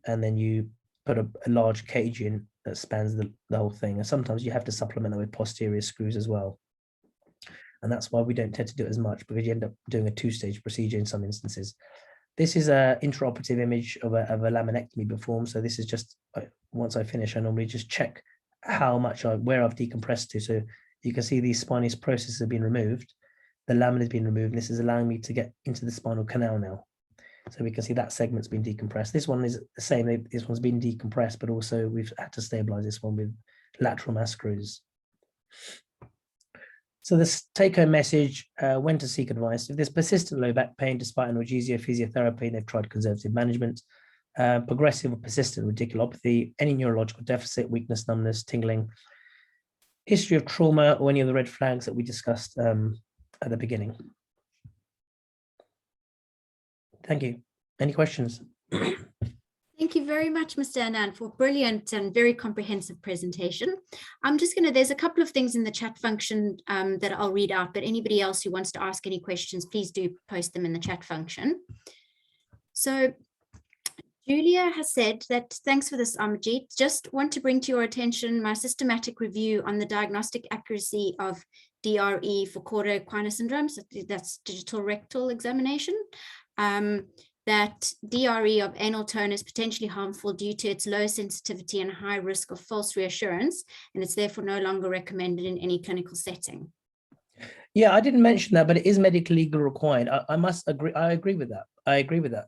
and then you put a large cage in that spans the whole thing. And sometimes you have to supplement that with posterior screws as well. And that's why we don't tend to do it as much, because you end up doing a 2-stage procedure in some instances. This is an intraoperative image of a laminectomy performed. So this is just, once I finish, I normally just check how much where I've decompressed to. So you can see these spinous processes have been removed. The lamin has been removed. And this is allowing me to get into the spinal canal now. So we can see that segment's been decompressed. This one is the same. This one's been decompressed, but also we've had to stabilize this one with lateral mass screws. So this take-home message, when to seek advice. If there's persistent low back pain despite analgesia, physiotherapy, they've tried conservative management, progressive or persistent radiculopathy, any neurological deficit, weakness, numbness, tingling, history of trauma, or any of the red flags that we discussed at the beginning. Thank you. Any questions? Thank you very much, Mr. Anand, for a brilliant and very comprehensive presentation. I'm just going to, there's a couple of things in the chat function that I'll read out, but anybody else who wants to ask any questions, please do post them in the chat function. So Julia has said that, thanks for this, Amajit. Just want to bring to your attention my systematic review on the diagnostic accuracy of DRE for chordoequina syndrome. So that's digital rectal examination. That DRE of anal tone is potentially harmful due to its low sensitivity and high risk of false reassurance, and it's therefore no longer recommended in any clinical setting. Yeah, I didn't mention that, but it is medically legal required. I must agree. I agree with that. I agree with that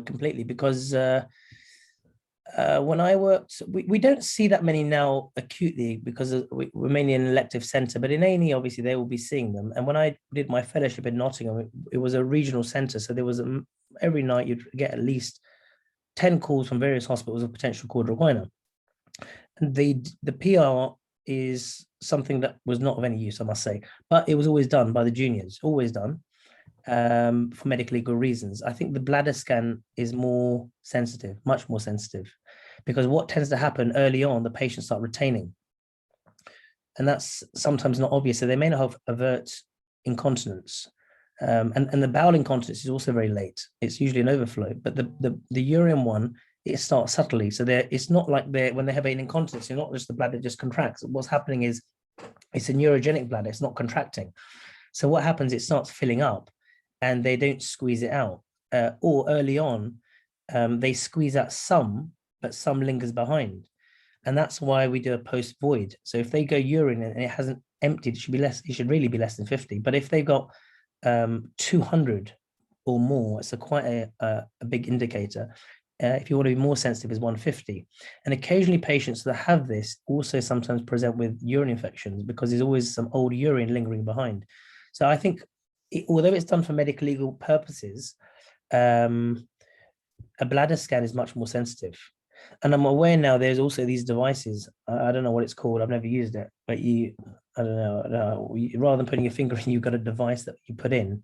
completely, because when I worked, we don't see that many now acutely because we're mainly in an elective centre, but in A&E, obviously, they will be seeing them. And when I did my fellowship in Nottingham, it was a regional centre. So there was every night you'd get at least 10 calls from various hospitals of potential cord requiner. And the PR is something that was not of any use, I must say, but it was always done by the juniors, always done for medical legal reasons. I think the bladder scan is more sensitive, much more sensitive, because what tends to happen early on, the patients start retaining. And that's sometimes not obvious. So they may not have overt incontinence. And the bowel incontinence is also very late. It's usually an overflow, but the urine one, it starts subtly. So it's not like when they have an incontinence, it's not just the bladder just contracts. What's happening is it's a neurogenic bladder. It's not contracting. So what happens, it starts filling up and they don't squeeze it out. Or early on, they squeeze out some, but some lingers behind. And that's why we do a post void. So if they go urine and it hasn't emptied, it should be less. It should really be less than 50. But if they've got 200 or more, it's quite a big indicator. If you want to be more sensitive, is 150. And occasionally patients that have this also sometimes present with urine infections because there's always some old urine lingering behind. So I think, although it's done for medical legal purposes, a bladder scan is much more sensitive. And I'm aware now there's also these devices. I don't know what it's called. I've never used it, but I don't know, rather than putting your finger in, you've got a device that you put in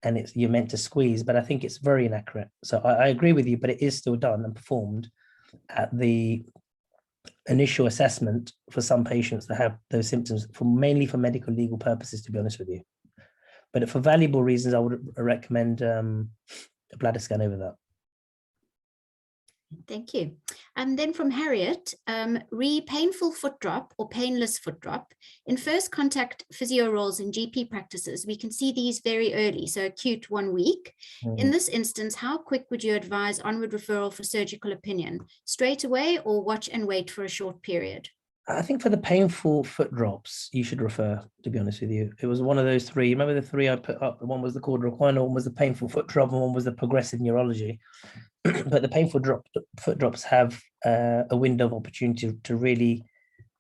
and you're meant to squeeze, but I think it's very inaccurate. So I agree with you, but it is still done and performed at the initial assessment for some patients that have those symptoms, mainly for medical legal purposes, to be honest with you. But for valuable reasons, I would recommend a bladder scan over that. Thank you. And then from Harriet, painful foot drop or painless foot drop. In first contact physio roles in GP practices, we can see these very early, so acute 1 week. In this instance, how quick would you advise onward referral for surgical opinion? Straight away or watch and wait for a short period? I think for the painful foot drops, you should refer, to be honest with you. It was one of those three. Remember the three I put up? One was the cord requiner, one was the painful foot drop, and one was the progressive neurology. But the painful foot drops have a window of opportunity to really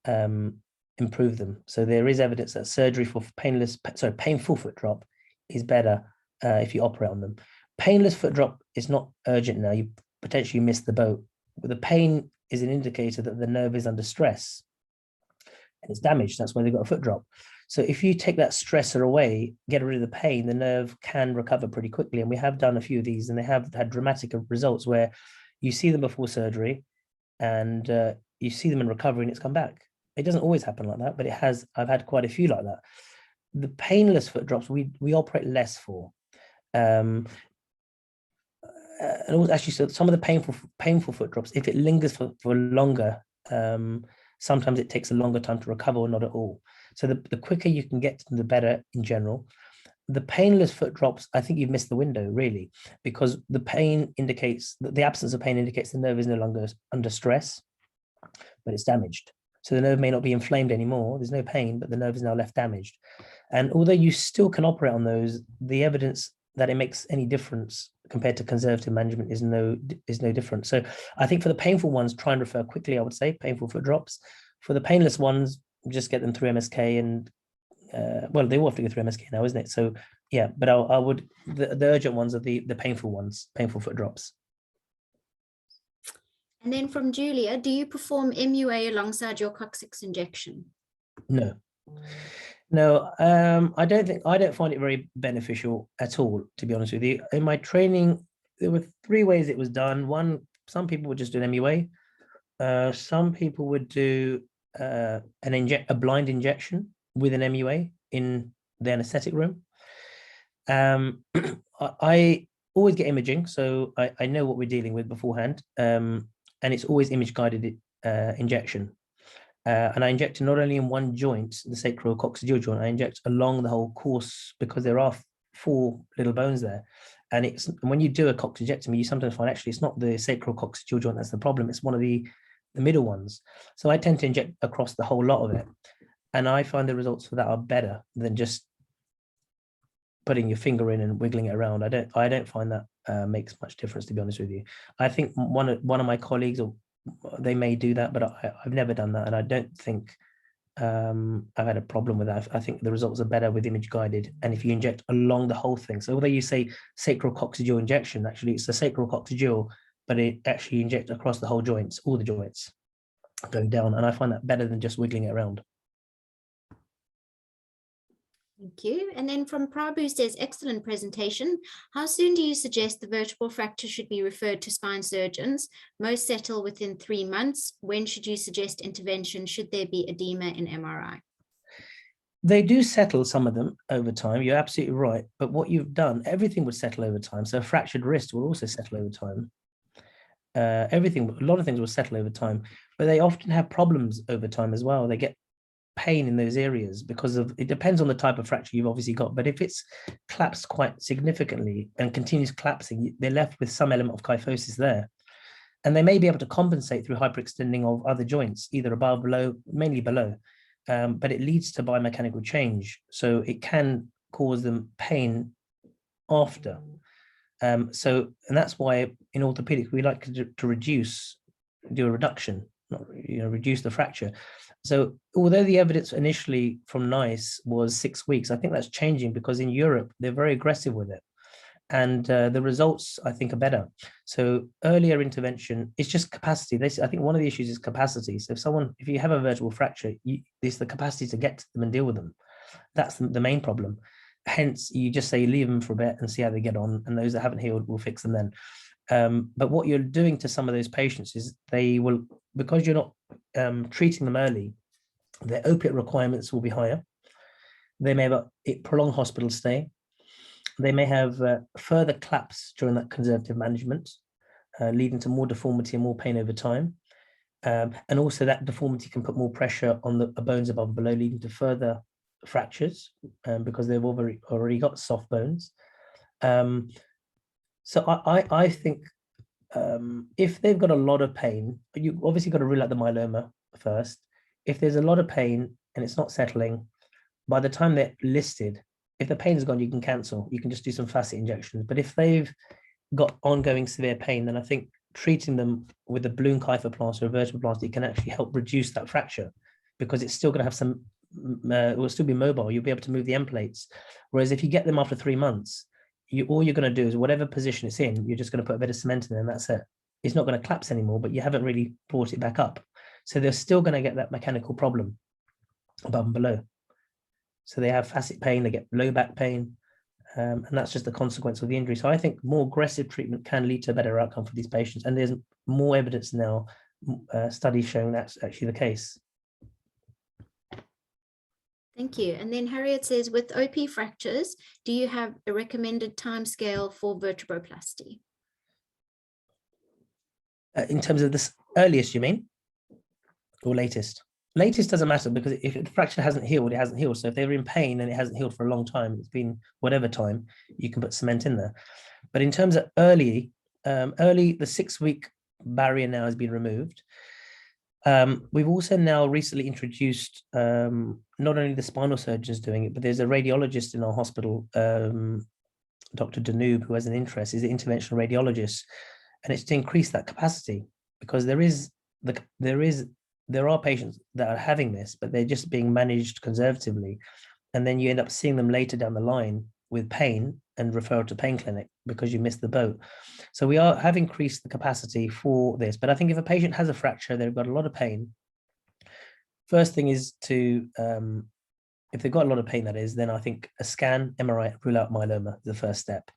improve them. So there is evidence that surgery for painful foot drop is better if you operate on them. Painless foot drop is not urgent now. You potentially miss the boat. But the pain is an indicator that the nerve is under stress and it's damaged. That's why they've got a foot drop. So if you take that stressor away, get rid of the pain, the nerve can recover pretty quickly. And we have done a few of these, and they have had dramatic results where you see them before surgery and you see them in recovery and it's come back. It doesn't always happen like that, but it has. I've had quite a few like that. The painless foot drops, we operate less for. And also, actually, so some of the painful foot drops, if it lingers for longer, sometimes it takes a longer time to recover or not at all. So the quicker you can get to them, the better in general. The painless foot drops, I think you've missed the window, really, because the pain indicates, the absence of pain indicates the nerve is no longer under stress, but it's damaged. So the nerve may not be inflamed anymore. There's no pain, but the nerve is now left damaged. And although you still can operate on those, the evidence that it makes any difference compared to conservative management is no different. So I think for the painful ones, try and refer quickly, I would say, painful foot drops. For the painless ones, just get them through MSK and, well, they will have to go through MSK now, isn't it? So yeah, but I would, the urgent ones are the painful ones, painful foot drops. And then from Julia, do you perform MUA alongside your coccyx injection? No. I don't find it very beneficial at all, to be honest with you. In my training, there were 3 ways it was done. One, some people would just do an MUA. Some people would do a blind injection with an MUA in the anesthetic room. I always get imaging, so I know what we're dealing with beforehand, and it's always image-guided injection. And I inject not only in one joint, the sacrococcygeal joint, I inject along the whole course because there are 4 little bones there. And when you do a coccygectomy, you sometimes find actually it's not the sacrococcygeal joint that's the problem, it's one of the middle ones. So I tend to inject across the whole lot of it. And I find the results for that are better than just putting your finger in and wiggling it around. I don't find that makes much difference, to be honest with you. I think one of my colleagues, or they may do that, but I've never done that, and I don't think I've had a problem with that. I think the results are better with image guided, and if you inject along the whole thing. So although you say sacrococcygeal injection, actually it's a sacrococcygeal, but it actually injects across the whole joints, all the joints going down, and I find that better than just wiggling it around. Thank you. And then from Prabhu says, excellent presentation. How soon do you suggest the vertebral fracture should be referred to spine surgeons? Most settle within 3 months. When should you suggest intervention? Should there be edema in MRI? They do settle, some of them, over time. You're absolutely right. But what you've done, everything would settle over time. So a fractured wrist will also settle over time. Everything, a lot of things will settle over time, but they often have problems over time as well. They get pain in those areas because of, it depends on the type of fracture you've obviously got, but if it's collapsed quite significantly and continues collapsing, they're left with some element of kyphosis there, and they may be able to compensate through hyperextending of other joints, either above, below, mainly below, but it leads to biomechanical change, so it can cause them pain after. And that's why in orthopedics we like to do a reduction, not, reduce the fracture. So although the evidence initially from NICE was 6 weeks, I think that's changing because in Europe, they're very aggressive with it. And the results, I think, are better. So earlier intervention, it's just capacity. I think one of the issues is capacity. So if you have a vertebral fracture, it's the capacity to get to them and deal with them. That's the main problem. Hence, you just say leave them for a bit and see how they get on. And those that haven't healed, we'll fix them then. But what you're doing to some of those patients is they will, because you're not treating them early, their opiate requirements will be higher. They may have a prolonged hospital stay. They may have further collapse during that conservative management, leading to more deformity and more pain over time. And also that deformity can put more pressure on the bones above and below, leading to further fractures because they've already got soft bones. So I think if they've got a lot of pain, you obviously got to rule out the myeloma first. If there's a lot of pain and it's not settling, by the time they're listed, if the pain is gone, you can cancel. You can just do some facet injections. But if they've got ongoing severe pain, then I think treating them with a balloon kyphoplasty or vertebroplasty can actually help reduce that fracture, because it's still going to have some, it will still be mobile. You'll be able to move the end plates. Whereas if you get them after 3 months, all you're going to do is whatever position it's in, you're just going to put a bit of cement in there and that's it. It's not going to collapse anymore, but you haven't really brought it back up. So they're still going to get that mechanical problem above and below. So they have facet pain, they get low back pain, and that's just a consequence of the injury. So I think more aggressive treatment can lead to a better outcome for these patients. And there's more evidence now, studies showing that's actually the case. Thank you. And then Harriet says, with OP fractures, do you have a recommended timescale for vertebroplasty? In terms of this earliest, you mean? Or latest? Latest doesn't matter, because if the fracture hasn't healed, it hasn't healed. So if they're in pain and it hasn't healed for a long time, it's been whatever time, you can put cement in there. But in terms of early, the 6-week barrier now has been removed. We've also now recently introduced, not only the spinal surgeons doing it, but there's a radiologist in our hospital, Dr. Danube, who has an interest, is an interventional radiologist, and it's to increase that capacity, because there are patients that are having this, but they're just being managed conservatively. And then you end up seeing them later down the line with pain and referral to pain clinic because you missed the boat. So we have increased the capacity for this. But I think if a patient has a fracture, they've got a lot of pain. First thing is to, if they've got a lot of pain, that is, then I think a scan, MRI, rule out myeloma, the first step.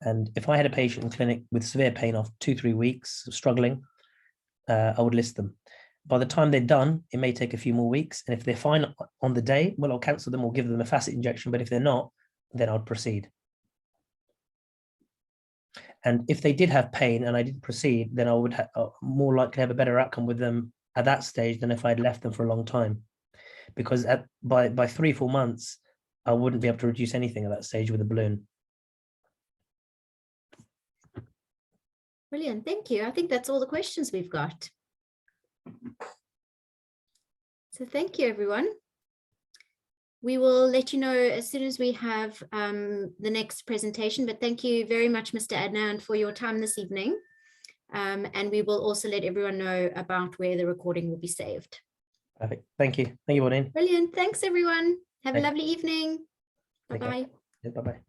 And if I had a patient in clinic with severe pain after 2-3 weeks, struggling, I would list them. By the time they're done, it may take a few more weeks. And if they're fine on the day, well, I'll cancel them or give them a facet injection. But if they're not, then I'd proceed. And if they did have pain and I didn't proceed, then I would more likely have a better outcome with them at that stage than if I'd left them for a long time. Because by 3-4 months, I wouldn't be able to reduce anything at that stage with a balloon. Brilliant, thank you. I think that's all the questions we've got. So thank you, everyone. We will let you know as soon as we have the next presentation, but thank you very much, Mr. Anand, for your time this evening. And we will also let everyone know about where the recording will be saved. Perfect. Thank you. Thank you, Maureen. Brilliant. Thanks, everyone. Have a Thanks. lovely evening. Take care. Bye-bye. Bye-bye.